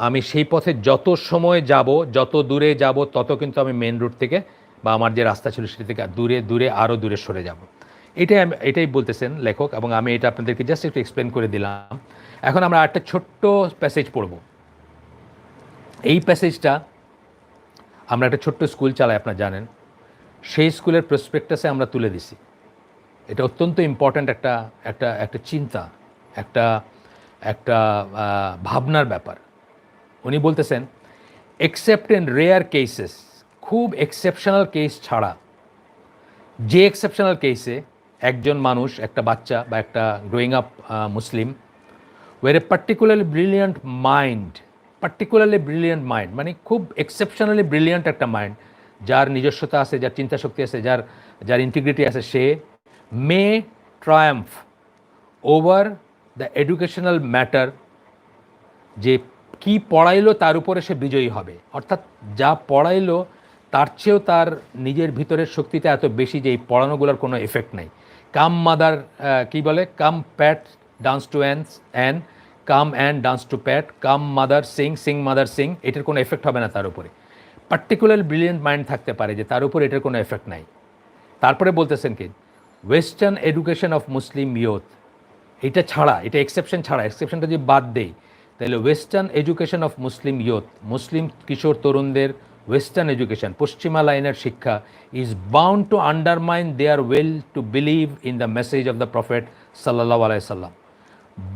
আমি সেই পথে যত সময় যাব, যত দূরে যাব, তত কিন্তু আমি মেন রুট থেকে বা আমার যে রাস্তা ছিল সেটা থেকে দূরে আরও দূরে সরে যাব। এটাই বলতেছেন লেখক, এবং আমি এটা আপনাদেরকে জাস্ট একটু এক্সপ্লেন করে দিলাম। এখন আমরা একটা ছোট্ট প্যাসেজ পড়ব। এই প্যাসেজটা আমরা একটা ছোট্ট স্কুল চালাই, আপনারা জানেন, সেই স্কুলের প্রসপেক্টাসে আমরা তুলে দিছি। এটা অত্যন্ত ইম্পর্ট্যান্ট একটা চিন্তা, একটা ভাবনার ব্যাপার। উনি বলতেছেন, এক্সেপ্ট ইন রেয়ার কেসেস, খুব এক্সেপশনাল কেস ছাড়া, যে এক্সেপশনাল কেসে একজন মানুষ, একটা বাচ্চা বা একটা growing up Muslim, where a particularly brilliant mind, মানে খুব এক্সেপশনালি ব্রিলিয়ান্ট একটা মাইন্ড, যার নিজস্বতা আছে, যার চিন্তা শক্তি আছে, যার ইন্টিগ্রিটি আছে, সে may triumph over the educational matter, যে কি পড়াইলো তার উপরে সে বিজয়ী হবে। অর্থাৎ যা পড়াইলো তার চেয়েও তার নিজের ভিতরের শক্তিটা এত বেশি যে এই পড়ানোগুলোর কোনো এফেক্ট নাই। কাম মাদার কি বলে, come Pat dance to Ann, come and dance to Pat, come mother sing mother sing, এটার কোনো এফেক্ট হবে না তার উপরে। পার্টিকুলার ব্রিলিয়েন্ট মাইন্ড থাকতে পারে যে তার উপর এটার কোনো এফেক্ট নাই। তারপরে বলতেছেন কি, western education of Muslim youth, এটা ছাড়া, এটা এক্সেপশন ছাড়া, এক্সেপশনটা যদি বাদ দেই, তাহলে western education of Muslim youth, মুসলিম কিশোর তরুণদের ওয়েস্টার্ন এডুকেশন, পশ্চিমা লাইনের শিক্ষা is bound to undermine their will to believe in the message of the prophet সাল্লাল্লাহু আলাইহি সাল্লাম।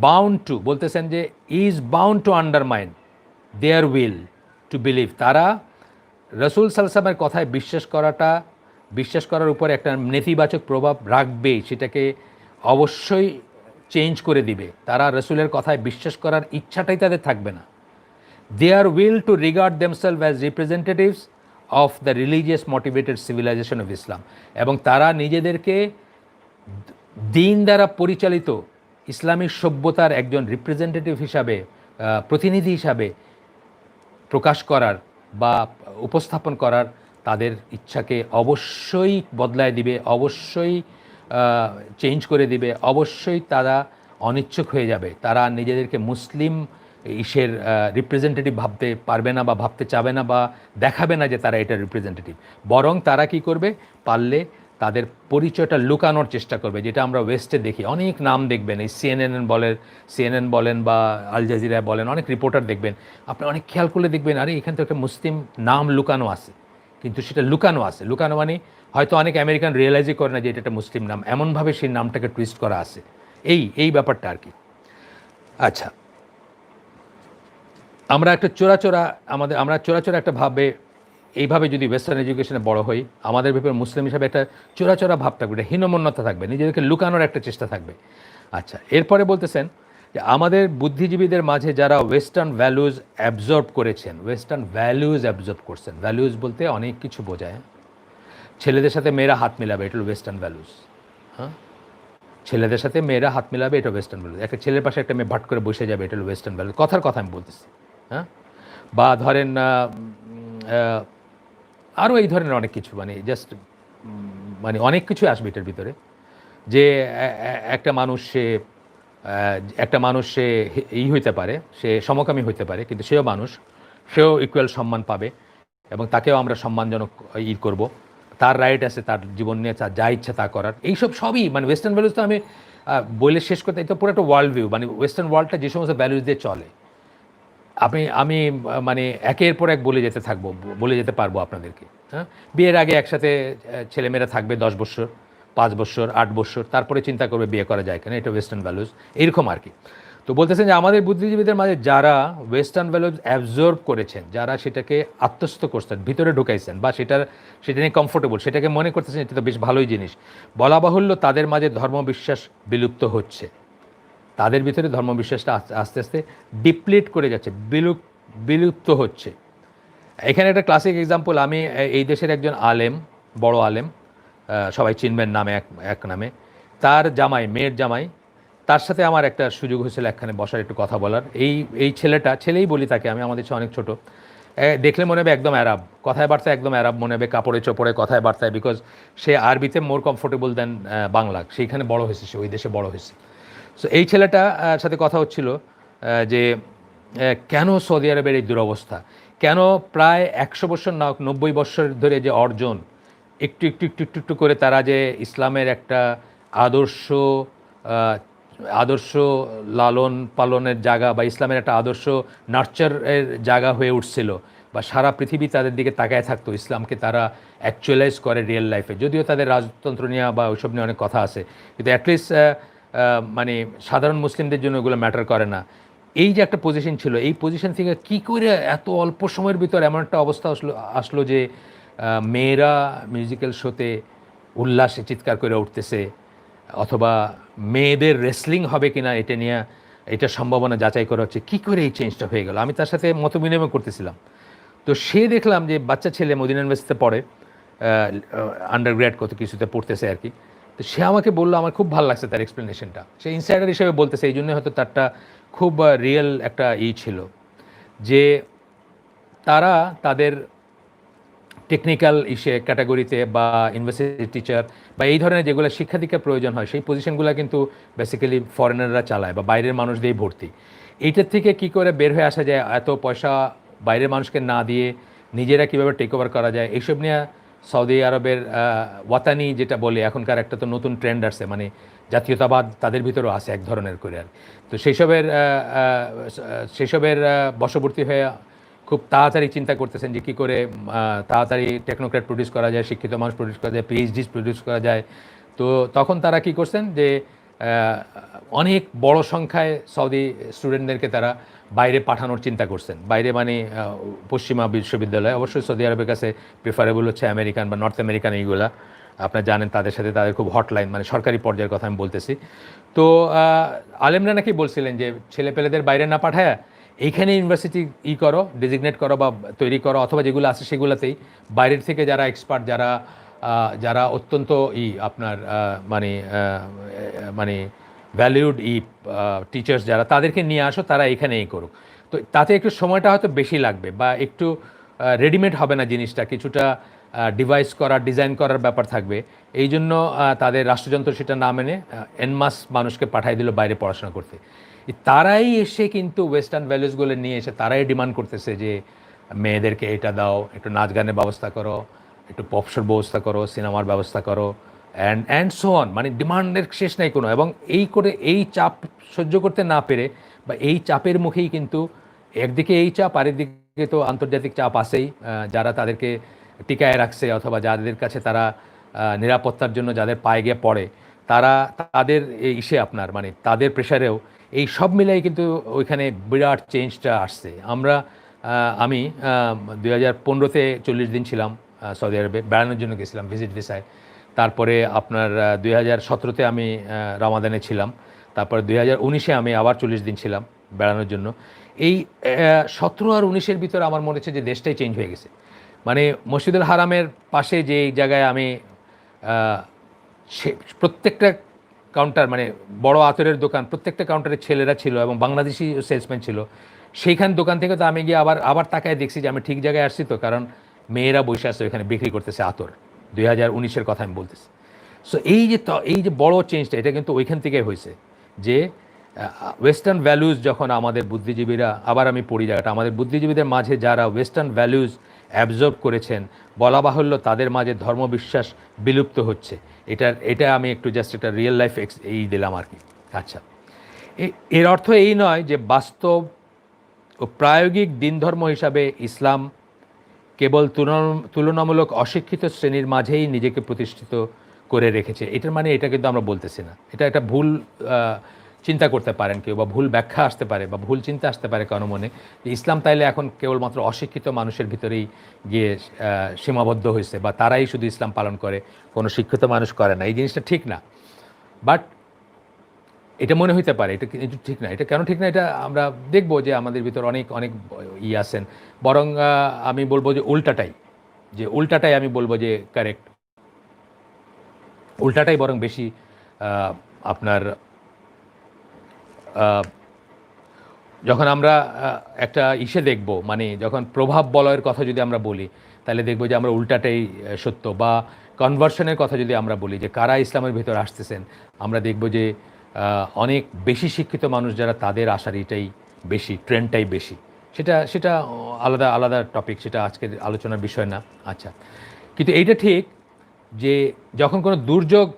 বাউন্ড টু বলতেছেন যে is bound to undermine their will to believe, তারা রসুল সাল্লামের কথায় বিশ্বাস করার উপরে একটা নেতিবাচক প্রভাব রাখবে, সেটাকে অবশ্যই চেঞ্জ করে দিবে। তারা রসুলের কথায় বিশ্বাস করার ইচ্ছাটাই তাদের থাকবে না। There will to regard themselves as representatives of the religious motivated civilization of Islam, এবং তারা নিজেদেরকে দিন দ্বারা পরিচালিত ইসলামিক সভ্যতার একজন রিপ্রেজেন্টেটিভ হিসাবে, প্রতিনিধি হিসাবে প্রকাশ করার বা উপস্থাপন করার তাদের ইচ্ছাকে অবশ্যই বদলায় দিবে, অবশ্যই চেঞ্জ করে দিবে, অবশ্যই তারা অনিচ্ছুক হয়ে যাবে। তারা নিজেদেরকে মুসলিম ইসের রিপ্রেজেন্টেটিভ ভাবতে পারবে না বা ভাবতে চাবে না বা দেখাবে না যে তারা এটা রিপ্রেজেন্টেটিভ, বরং তারা কি করবে, পারলে তাদের পরিচয়টা লুকানোর চেষ্টা করবে, যেটা আমরা ওয়েস্টে দেখি। অনেক নাম দেখবেন, এই সিএনএন বলেন বা আল জাজিরা বলেন, অনেক রিপোর্টার দেখবেন, আপনি অনেক খেয়াল করলে দেখবেন আরে এখান থেকে একটা মুসলিম নাম লুকানো আছে, কিন্তু সেটা লুকানো আছে। লুকানো মানে হয়তো অনেক আমেরিকান রিয়েলাইজই করে না যে এটা একটা মুসলিম নাম, এমনভাবে সেই নামটাকে টুইস্ট করা আছে। এই ব্যাপারটা আর কি। আচ্ছা, আমরা চোরাচোরা একটা ভাবে, এইভাবে যদি ওয়েস্টার্ন এডুকেশনে বড় হই, আমাদের ব্যাপারে মুসলিম হিসাবে একটা চোরাচোরা ভাব থাকবে, একটা হীনমন্যতা থাকবে, নিজেদেরকে লুকানোর একটা চেষ্টা থাকবে। আচ্ছা, এরপরে বলতেছেন যে আমাদের বুদ্ধিজীবীদের মাঝে যারা ওয়েস্টার্ন ভ্যালুজ অ্যাবজর্ব করছেন, ভ্যালুজ বলতে অনেক কিছু বোঝায়। ছেলেদের সাথে মেয়েরা হাত মিলাবে, এটা হলো ওয়েস্টার্ন ভ্যালুজ। হ্যাঁ, ছেলেদের সাথে মেয়েরা হাত মিলাবে, এটা ওয়েস্টার্ন ভ্যালুজ। একটা ছেলের পাশে একটা মেয়ে ভাট করে বসে যাবে, এটা হলো ওয়েস্টার্ন ভ্যালুজ। কথার কথা আমি বলতেছি। হ্যাঁ, বা ধরেন আরও এই ধরনের অনেক কিছু, মানে জাস্ট মানে অনেক কিছু আসবে এটার ভিতরে। যে একটা মানুষ সে হইতে পারে, সে সমকামী হইতে পারে, কিন্তু সেও ইকুয়াল সম্মান পাবে এবং তাকেও আমরা সম্মানজনক করব। তার রাইট আছে তার জীবন নিয়ে তার যা ইচ্ছা তা করার। এইসব সবই মানে ওয়েস্টার্ন ভ্যালুজ। তো আমি বলে শেষ করতে, এটা পুরো একটা ওয়ার্ল্ড ভিউ, মানে ওয়েস্টার্ন ওয়ার্ল্ডটা যে সমস্ত ভ্যালুজ দিয়ে চলে, আমি মানে একের পর এক বলে যেতে পারবো আপনাদেরকে। হ্যাঁ, বিয়ের আগে একসাথে ছেলেমেয়েরা থাকবে 10 বছর, 5 বছর, 8 বছর, তারপরে চিন্তা করবে বিয়ে করা যায় কেন, এটা ওয়েস্টার্ন ভ্যালুজ, এরকম আর কি। তো বলতেছেন যে আমাদের বুদ্ধিজীবীদের মাঝে যারা ওয়েস্টার্ন ভ্যালুজ অ্যাবজর্ব করেছেন, যারা সেটাকে আত্মস্থ করছেন, ভিতরে ঢুকাইছেন, বা সেটা নিয়ে কমফোর্টেবল, সেটাকে মনে করতেছেন এটা তো বেশ ভালোই জিনিস, বলা বাহুল্য তাদের মাঝে ধর্মবিশ্বাস বিলুপ্ত হচ্ছে। তাদের ভিতরে ধর্মবিশ্বাসটা আস্তে আস্তে ডিপ্লিট করে যাচ্ছে, বিলুপ্ত হচ্ছে। এখানে একটা ক্লাসিক এক্সাম্পল, আমি এই দেশের একজন আলেম, বড় আলেম, সবাই চিনবেন নামে, এক নামে, তার মেয়ের জামাই, তার সাথে আমার একটা সুযোগ হয়েছিল একখানে বসার, একটু কথা বলার। এই ছেলেই বলি তাকে আমি, আমাদের চেয়ে অনেক ছোট, দেখলে মনে হবে একদম অ্যারাব, কথায় বার্তায় একদম অ্যারাব মনে হবে, কাপড়ে চোপড়ে কথায় বার্তায়, বিকজ সে আরবিতে মোর কমফোর্টেবল দেন বাংলা, সেইখানে বড় হয়েছে, সে ওই দেশে বড় হয়েছে। সো এই ছেলেটার সাথে কথা হচ্ছিল যে কেন সৌদি আরবের এই দুরবস্থা, কেন প্রায় 100 বছর না 90 বছর ধরে যে অর্জন, একটু করে তারা যে ইসলামের একটা আদর্শ লালন পালনের জায়গা বা ইসলামের একটা আদর্শ নার্চারের জায়গা হয়ে উঠছিল, বা সারা পৃথিবী তাদের দিকে তাকায় থাকতো, ইসলামকে তারা অ্যাকচুয়ালাইজ করে রিয়েল লাইফে। যদিও তাদের রাজতন্ত্র নিয়ে বা ওইসব নিয়ে অনেক কথা আছে, কিন্তু অ্যাটলিস্ট মানে সাধারণ মুসলিমদের জন্য ওগুলো ম্যাটার করে না। এই যে একটা পজিশন ছিল, এই পজিশন থেকে কি করে এত অল্প সময়ের ভিতর এমন একটা অবস্থা আসলো যে মেয়েরা মিউজিক্যাল শোতে উল্লাসে চিৎকার করে উঠতেছে, অথবা মেয়েদের রেসলিং হবে কিনা এটা সম্ভাবনা যাচাই করা হচ্ছে। কী করে এই চেঞ্জটা হয়ে গেল? আমি তার সাথে মত বিনিময় করতেছিলাম, তো সে দেখলাম যে বাচ্চা ছেলে মদিনা ইউনিভার্সিটিতে পড়ে, আন্ডারগ্রেড কত কিছুতে পড়তেছে আর কি। তো সে আমাকে বললো, আমার খুব ভালো লাগছে তার এক্সপ্লেনেশনটা, সে ইনসাইডার হিসেবে বলতেছে, এই জন্যই হয়তো তারটা খুব রিয়েল একটা ছিল, যে তারা তাদের টেকনিক্যাল ক্যাটাগরিতে বা ইউনিভার্সিটি টিচার বা এই ধরনের যেগুলো শিক্ষা দীক্ষার প্রয়োজন হয়, সেই পজিশনগুলো কিন্তু বেসিক্যালি ফরেনাররা চালায় বা বাইরের মানুষ দিয়েই ভর্তি। এইটার থেকে কি করে বের হয়ে আসা যায়, এত পয়সা বাইরের মানুষকে না দিয়ে নিজেরা কীভাবে টেক ওভার করা যায়, এইসব নিয়ে সৌদি আরবের ওয়াতানি যেটা বলে, এখনকার একটা তো নতুন ট্রেন্ড আসছে, মানে জাতীয়তাবাদ তাদের ভিতরেও আছে এক ধরনের করে আর। তো সেইসবের বশবর্তী হয়ে খুব তাড়াতাড়ি চিন্তা করতেছেন যে কী করে তাড়াতাড়ি টেকনোক্র্যাট প্রডিউস করা যায়, শিক্ষিত মানুষ প্রডিউস করা যায়, পিএইচডি প্রডিউস করা যায়। তো তখন তারা কি করছেন যে অনেক বড় সংখ্যায় সৌদি স্টুডেন্টদেরকে তারা বাইরে পাঠানোর চিন্তা করছেন। বাইরে মানে পশ্চিমা বিশ্ববিদ্যালয়, অবশ্যই সৌদি আরবের কাছে প্রেফারেবল হচ্ছে আমেরিকান বা নর্থ আমেরিকান, এইগুলা আপনারা জানেন। তাদের সাথে তাদের খুব হটলাইন, মানে সরকারি পর্যায়ের কথা আমি বলতেছি। তো আলেমরা নাকি বলছিলেন যে ছেলেপেলেদের বাইরে না পাঠায় এইখানে ইউনিভার্সিটি করো, ডেজিগনেট করো বা তৈরি করো, অথবা যেগুলো আছে সেগুলোতেই বাইরের থেকে যারা এক্সপার্ট, যারা যারা অত্যন্ত আপনার মানে মানে ভ্যালিউড টিচার্স যারা, তাদেরকে নিয়ে আসো, তারা এখানে করুক। তো তাতে একটু সময়টা হয়তো বেশি লাগবে বা একটু রেডিমেড হবে না জিনিসটা, কিছুটা ডিভাইস করার, ডিজাইন করার ব্যাপার থাকবে। এই জন্য তাদের রাষ্ট্রযন্ত্র সেটা না মেনে এনমাস মানুষকে পাঠিয়ে দিল বাইরে পড়াশোনা করতে। তারাই এসে কিন্তু ওয়েস্টার্ন ভ্যালুসগুলো নিয়ে এসে তারাই ডিমান্ড করতেছে যে মেয়েদেরকে এটা দাও, একটু নাচ গানের ব্যবস্থা করো, একটু পপসের ব্যবস্থা করো, সিনেমার ব্যবস্থা করো, অ্যান্ড সো অন। মানে ডিমান্ডের শেষ নাই কোনো। এবং এই করে এই চাপ সহ্য করতে না পেরে বা এই চাপের মুখেই কিন্তু একদিকে এই চাপ, আরেকদিকে তো আন্তর্জাতিক চাপ আছেই, যারা তাদেরকে টিকায় রাখছে অথবা যাদের কাছে তারা নিরাপত্তার জন্য যাদের পায়ে গিয়ে পড়ে, তারা তাদের ইসে আপনার মানে তাদের প্রেশারেও এই সব মিলাই কিন্তু ওইখানে বিরাট চেঞ্জটা আসছে। আমি 2015-তে 40 দিন ছিলাম সৌদি আরবে, বেড়ানোর জন্য গেছিলাম ভিজিট ভিসায়। তারপরে আপনার 2017-তে আমি রামাদানে ছিলাম। তারপরে 2019-এ আমি আবার 40 দিন ছিলাম বেড়ানোর জন্য। এই 17 আর 19-এর ভিতরে আমার মনে হচ্ছে যে দেশটাই চেঞ্জ হয়ে গেছে। মানে মসজিদুল হারামের পাশে যে জায়গায় আমি প্রত্যেকটা কাউন্টার, মানে বড় আতরের দোকান, প্রত্যেকটা কাউন্টারে ছেলেরা ছিল এবং বাংলাদেশি সেলসম্যান ছিল। সেইখান দোকান থেকে তো আমি গিয়ে আবার তাকায় দেখছি যে আমি ঠিক জায়গায় আসছি তো, কারণ মেয়েরা বসে আছে ওইখানে বিক্রি করতেছে আতর। 2019-এর কথা আমি বলতেছি। সো এই যে বড় চেঞ্জটা, এটা কিন্তু ওইখান থেকে হয়েছে যে ওয়েস্টার্ন ভ্যালুজ যখন আমাদের বুদ্ধিজীবীরা, আবার আমি পড়ি জায়গাটা, আমাদের বুদ্ধিজীবীদের মাঝে যারা ওয়েস্টার্ন ভ্যালুজ অ্যাবজর্ব করেছেন, বলা বাহুল্য তাদের মাঝে ধর্মবিশ্বাস বিলুপ্ত হচ্ছে। এটা আমি একটু জাস্ট একটা রিয়েল লাইফ দিলাম আর কি। আচ্ছা, এর অর্থ এই নয় যে বাস্তব ও প্রায়োগিক দিন ধর্ম হিসাবে ইসলাম কেবল তুলনামূলক অশিক্ষিত শ্রেণীর মাঝেই নিজেকে প্রতিষ্ঠিত করে রেখেছে। এটার মানে এটা কিন্তু আমরা বলতেছি না। এটা একটা ভুল চিন্তা করতে পারেন কেউ, বা ভুল ব্যাখ্যা আসতে পারে, বা ভুল চিন্তা আসতে পারে কারো মনে যে ইসলাম তাইলে এখন কেবলমাত্র অশিক্ষিত মানুষের ভিতরেই গিয়ে সীমাবদ্ধ হয়েছে, বা তারাই শুধু ইসলাম পালন করে, কোনো শিক্ষিত মানুষ করে না। এই জিনিসটা ঠিক না। বাট এটা মনে হইতে পারে, এটা কিন্তু ঠিক না। এটা কেন ঠিক না এটা আমরা দেখব যে আমাদের ভিতর অনেক অনেক আছেন। বরং আমি বলবো যে উল্টাটাই আমি বলবো যে কারেক্ট। উল্টাটাই বরং বেশি আপনার যখন আমরা একটা দেখব, মানে যখন প্রভাব বলয়ের কথা যদি আমরা বলি, তাহলে দেখব যে আমরা উল্টাটাই সত্য। বা কনভার্সনের কথা যদি আমরা বলি, যে কারা ইসলামের ভিতর আসতেছেন, আমরা দেখব যে অনেক বেশি শিক্ষিত মানুষ যারা, তাদের আশার এটাই বেশি, ট্রেন্ডটাই বেশি। সেটা আলাদা আলাদা টপিক, সেটা আজকের আলোচনার বিষয় না। আচ্ছা, কিন্তু এইটা ঠিক যে যখন কোনো দুর্যোগ,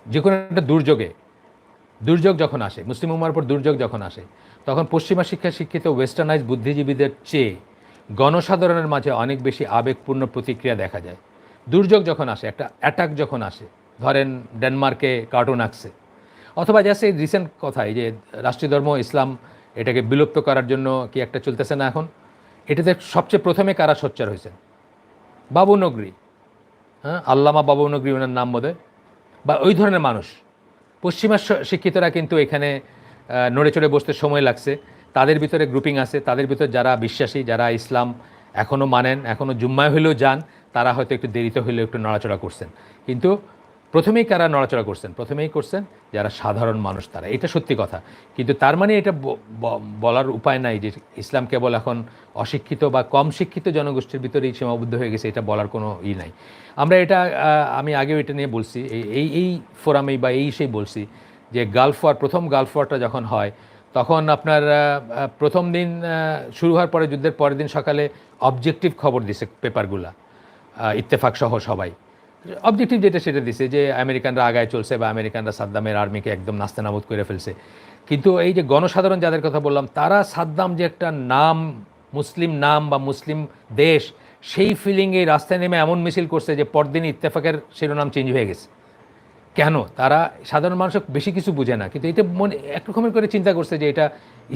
যে কোনো একটা দুর্যোগ যখন আসে, মুসলিম উম্মার উপর দুর্যোগ যখন আসে, তখন পশ্চিমা শিক্ষায় শিক্ষিত ওয়েস্টার্নাইজ বুদ্ধিজীবীদের চেয়ে গণসাধারণের মাঝে অনেক বেশি আবেগপূর্ণ প্রতিক্রিয়া দেখা যায়। দুর্যোগ যখন আসে, একটা অ্যাটাক যখন আসে, ধরেন ডেনমার্কে কার্টুন আঁকছে, অথবা জাস্ট এই রিসেন্ট কথাই যে রাষ্ট্রীয় ধর্ম ইসলাম, এটাকে বিলুপ্ত করার জন্য কি একটা চলতেছে না এখন, এটাতে সবচেয়ে প্রথমে কারা সোচ্চার হয়েছেন? বাবু নগরী, আল্লামা বাবু নগরী ওনার নাম বোধহয়, বা ওই ধরনের মানুষ। পশ্চিমা শিক্ষিতরা কিন্তু এখানে নড়ে চড়ে বসতে সময় লাগছে। তাদের ভিতরে গ্রুপিং আছে, তাদের ভিতরে যারা বিশ্বাসী, যারা ইসলাম এখনও মানেন, এখনও জুম্মায় হইলেও যান, তারা হয়তো একটু দেরিতে হইলেও একটু নড়াচড়া করছেন। কিন্তু প্রথমেই কারা নড়াচড়া করছেন? প্রথমেই করছেন যারা সাধারণ মানুষ, তারা। এটা সত্যি কথা। কিন্তু তার মানে এটা বলার উপায় নাই যে ইসলাম কেবল এখন অশিক্ষিত বা কম শিক্ষিত জনগোষ্ঠীর ভিতরেই সীমাবদ্ধ হয়ে গেছে, এটা বলার কোনো নাই। আমরা আমি আগেও এটা নিয়ে বলছি, এই ফোরামেই বা সেই বলছি যে প্রথম গালফ ওয়ারটা যখন হয়, তখন আপনার প্রথম দিন শুরু হওয়ার পরে, যুদ্ধের পরের দিন সকালে অবজেক্টিভ খবর দিছে পেপারগুলা, ইত্তেফাক সহ সবাই অবজেক্টিভ যেটা সেটা দিছে যে আমেরিকানরা আগায় চলছে, বা আমেরিকানরা সাদ্দামের আর্মিকে একদম নাস্তানাবুদ করে ফেলছে। কিন্তু এই যে গণসাধারণ যাদের কথা বললাম, তারা সাদ্দাম যে একটা নাম মুসলিম নাম বা মুসলিম দেশ, সেই ফিলিংয়ে রাস্তায় নেমে এমন মিছিল করছে যে পরদিন ইত্তেফাকের শিরোনাম চেঞ্জ হয়ে গেছে। কেন? তারা সাধারণ মানুষ বেশি কিছু বুঝে না, কিন্তু এটা মনে একরকমের করে চিন্তা করছে যে এটা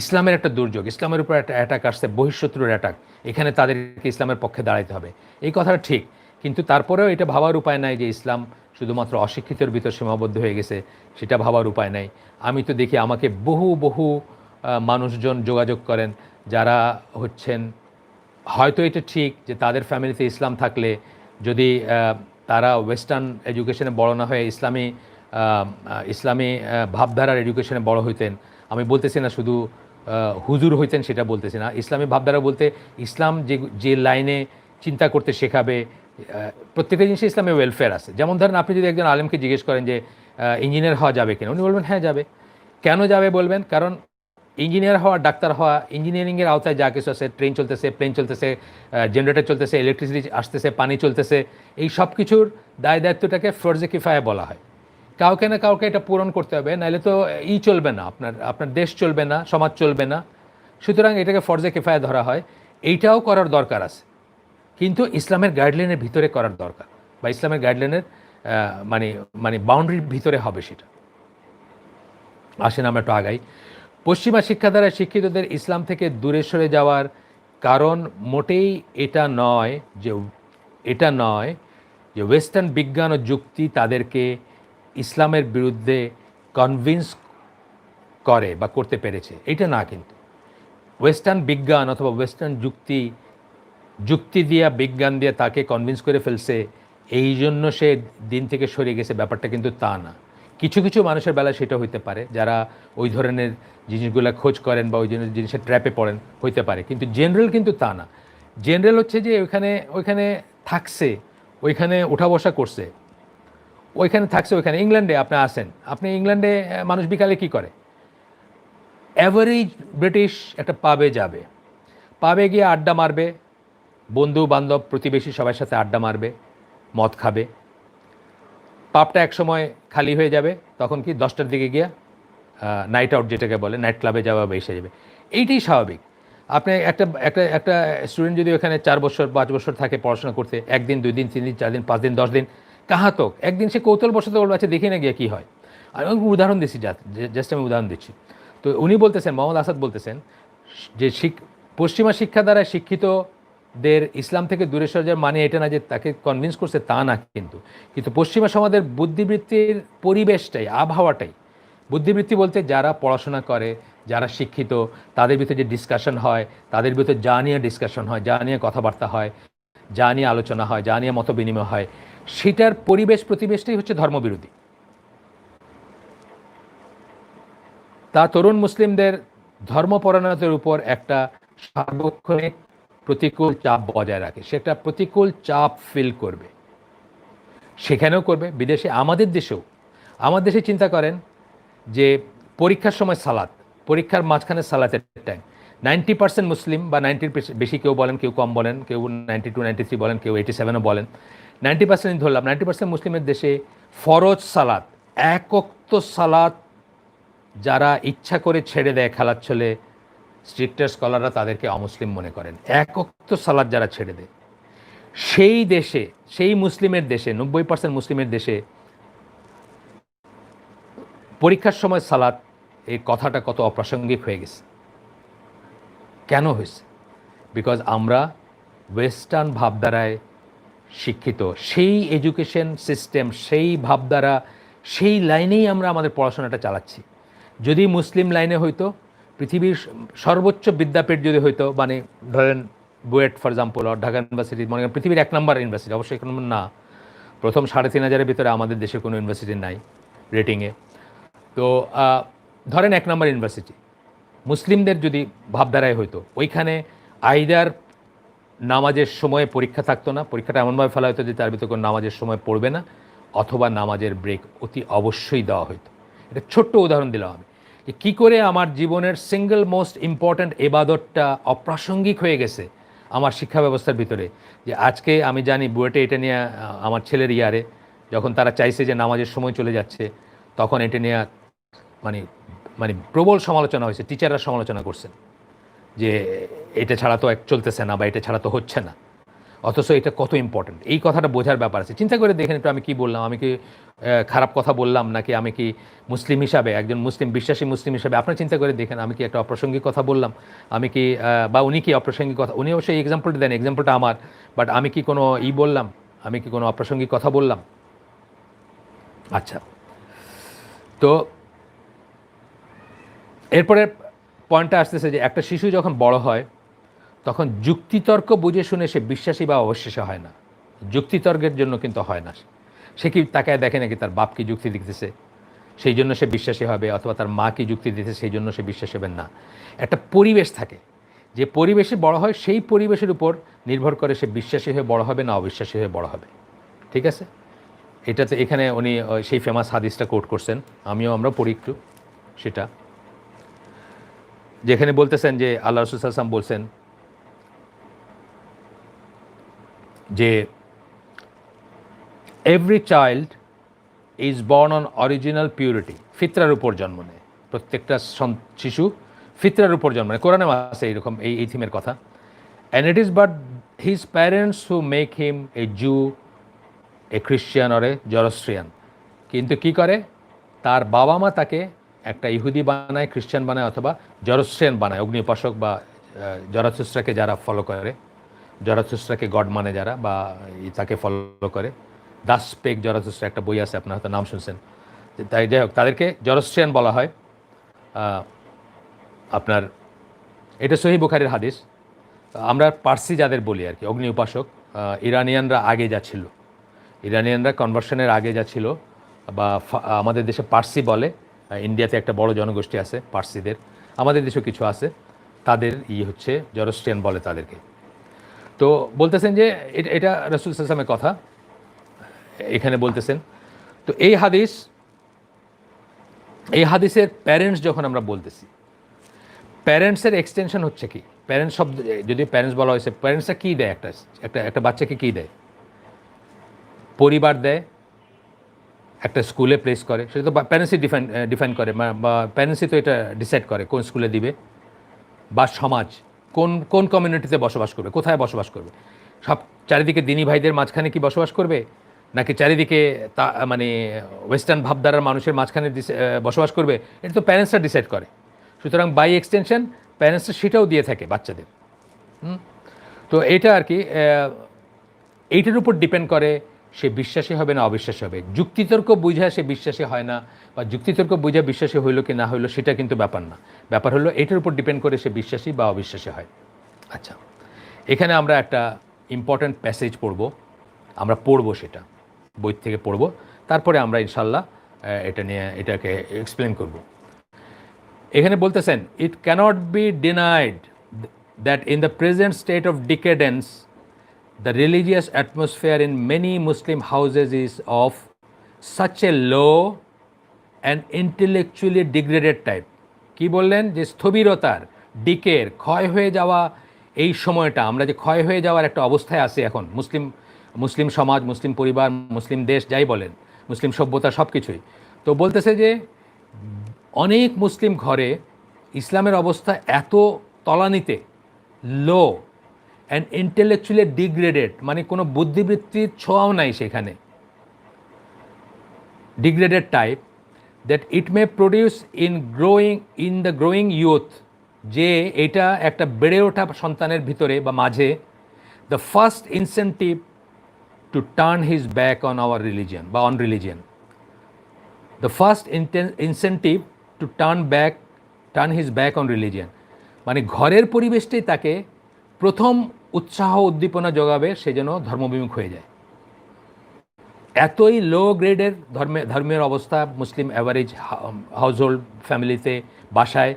ইসলামের একটা দুর্যোগ, ইসলামের উপর একটা অ্যাটাক আসছে, বহিঃশত্রুর অ্যাটাক, এখানে তাদেরকে ইসলামের পক্ষে দাঁড়াইতে হবে। এই কথাটা ঠিক, কিন্তু তারপরেও এটা ভাবার উপায় নাই যে ইসলাম শুধুমাত্র অশিক্ষিতের ভিতর সীমাবদ্ধ হয়ে গেছে, সেটা ভাবার উপায় নাই। আমি তো দেখি আমাকে বহু বহু মানুষজন যোগাযোগ করেন যারা হচ্ছেন, হয়তো এটা ঠিক যে তাদের ফ্যামিলিতে ইসলাম থাকলে যদি তারা ওয়েস্টার্ন এডুকেশনে বড় না হয়ে ইসলামী ভাবধারার এডুকেশনে বড় হইতেন। আমি বলতেছি না শুধু হুজুর হইতেন, সেটা বলতেছি না। ইসলামী ভাবধারা বলতে ইসলাম যে লাইনে চিন্তা করতে শেখাবে, প্রত্যেকটা জিনিসে ইসলামে ওয়েলফেয়ার আছে। যেমন ধরেন আপনি যদি একজন আলেমকে জিজ্ঞেস করেন যে ইঞ্জিনিয়ার হওয়া যাবে কিনা, উনি বলবেন হ্যাঁ যাবে। কেন যাবে বলবেন? কারণ ইঞ্জিনিয়ার হওয়া, ডাক্তার হওয়া, ইঞ্জিনিয়ারিংয়ের আওতায় যা কিছু আছে, ট্রেন চলতেছে, প্লেন চলতেছে, জেনারেটর চলতেছে, ইলেকট্রিসিটি আসতেছে, পানি চলতেছে, এই সব কিছুর দায় দায়িত্বটাকে ফরজে কিফায়া বলা হয়। কাউকে না কাউকে এটা পূরণ করতে হবে, নাহলে তো চলবে না, আপনার দেশ চলবে না, সমাজ চলবে না। সুতরাং এটাকে ফরজে কিফায়া ধরা হয়। এইটাও করার দরকার আছে, কিন্তু ইসলামের গাইডলাইনের ভিতরে করার দরকার, বা ইসলামের গাইডলাইনের মানে মানে বাউন্ডারির ভিতরে হবে সেটা। আসেন আমরা একটু আগাই। পশ্চিমা শিক্ষা দ্বারা শিক্ষিতদের ইসলাম থেকে দূরে সরে যাওয়ার কারণ মোটেই এটা নয় যে ওয়েস্টার্ন বিজ্ঞান ও যুক্তি তাদেরকে ইসলামের বিরুদ্ধে কনভিন্স করে বা করতে পেরেছে, এটা না। কিন্তু ওয়েস্টার্ন বিজ্ঞান অথবা ওয়েস্টার্ন যুক্তি দিয়া, বিজ্ঞান দিয়ে তাকে কনভিন্স করে ফেলছে, এই জন্য সে দিন থেকে সরে গেছে, ব্যাপারটা কিন্তু তা না। কিছু কিছু মানুষের বেলায় সেটা হইতে পারে, যারা ওই ধরনের জিনিসগুলো খোঁজ করেন বা ওই জিনিসের ট্র্যাপে পড়েন, হইতে পারে, কিন্তু জেনারেল কিন্তু তা না। জেনারেল হচ্ছে যে ওইখানে থাকছে, ওইখানে উঠা বসা করছে, ওইখানে থাকছে। ওইখানে ইংল্যান্ডে আপনি আসেন, আপনি ইংল্যান্ডে মানুষ বিকালে কি করে? অ্যাভারেজ ব্রিটিশ একটা পাবে যাবে, পাবে গিয়ে আড্ডা মারবে, বন্ধু বান্ধব প্রতিবেশী সবার সাথে আড্ডা মারবে, মদ খাবে। পাবটা এক সময় খালি হয়ে যাবে, তখন কি 10টার দিকে গিয়া নাইট আউট যেটাকে বলে, নাইট ক্লাবে যাওয়া বা এসে যাবে। এইটাই স্বাভাবিক। আপনি একটা একটা একটা স্টুডেন্ট যদি ওখানে 4 বছর 5 বছর থাকে পড়াশোনা করতে, 1 দিন 2 দিন 3 দিন 4 দিন 5 দিন 10 দিন, কাহাতক একদিন সে কৌতূহল বসতে বলবে আচ্ছা দেখি না গিয়ে কী হয়। আমি উদাহরণ দিচ্ছি, জাস্ট আমি উদাহরণ দিচ্ছি। তো উনি বলতেছেন, মোহাম্মদ আসাদ বলতেছেন যে পশ্চিমা শিক্ষা দ্বারা শিক্ষিতদের ইসলাম থেকে দূরে সরে যাওয়ার মানে এটা না যে তাকে কনভিন্স করছে, তা না। কিন্তু পশ্চিমা সমাজের বুদ্ধিবৃত্তির পরিবেশটাই, আবহাওয়াটাই, বুদ্ধিবৃত্তি বলতে যারা পড়াশোনা করে, যারা শিক্ষিত, তাদের ভিতরে যে ডিসকাশন হয়, তাদের ভিতরে যা নিয়ে ডিসকাশন হয়, যা নিয়ে কথাবার্তা হয়, যা নিয়ে আলোচনা হয়, যা নিয়ে মত বিনিময় হয়, সেটার প্রতিবেশটাই হচ্ছে ধর্মবিরোধী। তা তরুণ মুসলিমদের ধর্মপরায়ণতার উপর একটা সার্বক্ষণিক প্রতিকূল চাপ বজায় রাখে। সে একটা প্রতিকূল চাপ ফিল করবে, সেখানেও করবে, বিদেশে, আমাদের দেশে চিন্তা করেন যে পরীক্ষার সময় সালাত, পরীক্ষার মাঝখানে সালাতের টাইম, 90% মুসলিম বা 90-র বেশি, কেউ বলেন, কেউ কম বলেন, কেউ 92 93 বলেন, কেউ 87ও বলেন, 90% ধরলাম, 90% মুসলিমের দেশে ফরজ সালাত, এক ওয়াক্ত সালাত যারা ইচ্ছা করে ছেড়ে দেয় খেলার ছলে, স্ট্রিক্টার স্কলাররা তাদেরকে অমুসলিম মনে করেন। এক ওয়াক্ত সালাত যারা ছেড়ে দেয়, সেই দেশে, সেই মুসলিমের দেশে, 90% মুসলিমের দেশে পরীক্ষার সময় সালাত, এই কথাটা কত অপ্রাসঙ্গিক হয়ে গেছে। কেন হয়েছে? বিকজ আমরা ওয়েস্টার্ন ভাবধারায় শিক্ষিত, সেই এডুকেশন সিস্টেম, সেই ভাবধারা, সেই লাইনেই আমরা আমাদের পড়াশোনাটা চালাচ্ছি। যদি মুসলিম লাইনে হইতো, পৃথিবীর সর্বোচ্চ বিদ্যাপীঠ যদি হইতো, মানে ধরেন বুয়েট ফর এক্সাম্পল, আর ঢাকা ইউনিভার্সিটি, মনে করেন পৃথিবীর 1 নম্বর ইউনিভার্সিটি, অবশ্যই 1 নম্বর না, প্রথম 3,500-এর ভিতরে আমাদের দেশে কোনো ইউনিভার্সিটি নাই রেটিংয়ে। তো ধরেন 1 নম্বর ইউনিভার্সিটি মুসলিমদের যদি ভাবধারায় হইতো, ওইখানে আইদার নামাজের সময়ে পরীক্ষা থাকতো না, পরীক্ষাটা এমনভাবে ফেলা হতো যে তার ভিতরে কোনো নামাজের সময় পড়বে না, অথবা নামাজের ব্রেক অতি অবশ্যই দেওয়া হতো। এটা ছোট্ট উদাহরণ দিলাম আমি, যে কী করে আমার জীবনের সিঙ্গল মোস্ট ইম্পর্ট্যান্ট এবাদতটা অপ্রাসঙ্গিক হয়ে গেছে আমার শিক্ষা ব্যবস্থার ভিতরে। যে আজকে আমি জানি বুয়েটে এটা নিয়ে আমার ছেলের ইয়ারে যখন তারা চাইছে যে নামাজের সময় চলে যাচ্ছে, তখন এটা নিয়ে মানে প্রবল সমালোচনা হয়েছে, টিচাররা সমালোচনা করছেন যে এটা ছাড়া তো চলতেছে না বা এটা ছাড়া তো হচ্ছে না, অথচ এটা কত ইম্পর্ট্যান্ট এই কথাটা বোঝার ব্যাপার আছে। চিন্তা করে দেখেন একটু আমি কি বললাম, আমি কি খারাপ কথা বললাম, নাকি আমি কি মুসলিম হিসাবে, একজন মুসলিম বিশ্বাসী মুসলিম হিসাবে আপনারা চিন্তা করে দেখেন আমি কি একটা অপ্রাসঙ্গিক কথা বললাম, আমি কি বা উনি কি অপ্রাসঙ্গিক কথা, উনি অবশ্যই এক্সাম্পলটা দেন, এক্সাম্পলটা আমার, বাট আমি কি কোনো বললাম, আমি কি কোনো অপ্রাসঙ্গিক কথা বললাম? আচ্ছা, তো এরপরে পয়েন্টটা আসতেছে যে একটা শিশু যখন বড় হয় তখন যুক্তিতর্ক বুঝে শুনে সে বিশ্বাসী বা অবিশ্বাসী হয় না, যুক্তিতর্কের জন্য কিন্তু হয় না। সে কি তাকায় দেখে নাকি তার বাপ কি যুক্তি দিতেছে সেই জন্য সে বিশ্বাসী হবে, অথবা তার মা কি যুক্তি দিতেছে সেই জন্য সে বিশ্বাসী হবেন না। একটা পরিবেশ থাকে, যে পরিবেশে বড় হয় সেই পরিবেশের উপর নির্ভর করে সে বিশ্বাসী হয়ে বড় হবে না অবিশ্বাসী হয়ে বড় হবে। ঠিক আছে, এটাতে এখানে উনি সেই ফেমাস হাদিসটা কোট করছেন, আমরা পড়ি একটু সেটা, যেখানে বলতেছেন যে আল্লাহ রাসূল সাল্লাল্লাহু আলাইহি ওয়াসাল্লাম বলছেন যে every child is born on original purity, ফিতরার উপর জন্ম নেয়, প্রত্যেকটা শিশু ফিতরার উপর জন্ম নেয়। কোরআনেও আছে এইরকম এই থিমের কথা। And it is but his parents who make him a Jew, a Christian or a Zoroastrian. কিন্তু কি করে, তার বাবা মা তাকে একটা ইহুদি বানায়, খ্রিশ্চান বানায়, অথবা জরস্ট্রিয়ান বানায়, অগ্নি উপাসক বা জরাথুস্ট্রাকে যারা ফলো করে, জরাথুস্ট্রাকে গড মানে যারা, বা তাকে ফলো করে, দাস পেক জরাথুস্ট্রা একটা বই আছে, আপনার হয়তো নাম শুনছেন। তাই যাই হোক, তাদেরকে জরস্ট্রিয়ান বলা হয়। আপনার এটা সহিহ বুখারীর হাদিস। আমরা পার্সি যাদের বলি আর কি, অগ্নি উপাসক, ইরানিয়ানরা আগে যা ছিল, ইরানিয়ানরা কনভার্সনের আগে যা ছিল, বা আমাদের দেশে পার্সি বলে, ইন্ডিয়াতে একটা বড় জনগোষ্ঠী আছে পার্সিদের, আমাদের দেশেও কিছু আছে, তাদের হচ্ছে জরস্ট্রিয়ান বলে তাদেরকে। তো বলতেছেন যে এটা রাসূল সাল্লাল্লাহু আলাইহি ওয়াসাল্লামের কথা এখানে বলতেছেন। তো এই হাদিসের প্যারেন্টস যখন আমরা বলতেছি, প্যারেন্টসের এক্সটেনশন হচ্ছে কি, প্যারেন্টস শব্দ যদি প্যারেন্টস বলা হয়েছে, প্যারেন্টসরা কী দেয়, একটা বাচ্চাকে কী দেয়? পরিবার দেয়, একটা স্কুলে প্লেস করে, সেটা তো প্যারেন্টসই ডিফাইন করে, বা প্যারেন্টসই তো এটা ডিসাইড করে কোন স্কুলে দিবে, বা সমাজ কোন কোন কমিউনিটিতে বসবাস করবে, কোথায় বসবাস করবে, সব চারিদিকে দিনী ভাইদের মাঝখানে কি বসবাস করবে, নাকি চারিদিকে মানে ওয়েস্টার্ন ভাবধারার মানুষের মাঝখানে বসবাস করবে, এটা তো প্যারেন্টসরা ডিসাইড করে। সুতরাং বাই এক্সটেনশন প্যারেন্টসরা সেটাও দিয়ে থাকে বাচ্চাদের। তো এটা আর কি এইটার উপর ডিপেন্ড করে সে বিশ্বাসী হবে না অবিশ্বাসী হবে। যুক্তিতর্ক বুঝা সে বিশ্বাসী হয় না, বা যুক্তিতর্ক বুঝা বিশ্বাসী হইলো কি না হইলো সেটা কিন্তু ব্যাপার না, ব্যাপার হলো এটার উপর ডিপেন্ড করে সে বিশ্বাসী বা অবিশ্বাসী হয়। আচ্ছা, এখানে আমরা একটা ইম্পর্ট্যান্ট প্যাসেজ পড়ব, আমরা পড়ব সেটা বই থেকে পড়ব, তারপরে আমরা ইনশাল্লাহ এটাকে এক্সপ্লেন করব। এখানে বলতেছেন, it cannot be denied that in the present state of decadence the religious atmosphere in many Muslim houses is of such a low and intellectually degraded type. কি বললেন যে স্থবিরতার, ডিকের, ক্ষয় হয়ে যাওয়া, এই সময়টা আমরা যে ক্ষয় হয়ে যাওয়ার একটা অবস্থায় আছি এখন, মুসলিম সমাজ, মুসলিম পরিবার, মুসলিম দেশ যাই বলেন, মুসলিম সভ্যতা সব কিছুই। তো বলতেছে যে অনেক মুসলিম ঘরে ইসলামের অবস্থা এত তলানিতে, লো অ্যান্ড ইন্টেলেকচুয়ালি ডিগ্রেডেড, মানে কোনো বুদ্ধিবৃত্তির ছোঁয়াও নাই সেখানে, degraded type, that it may produce in the growing youth, যে এটা একটা বেড়ে ওঠা সন্তানের ভিতরে বা মাঝে the first incentive to turn his back on our religion বা on religion, the first incentive to turn his back on religion, মানে ঘরের পরিবেশটাই তাকে প্রথম উৎসাহ উদ্দীপনা যোগাবে সে যেন ধর্মবিমুখ হয়ে যায়। এতই লো গ্রেডের ধর্মের অবস্থা মুসলিম অ্যাভারেজ হাউসহোল্ড ফ্যামিলিতে, বাসায়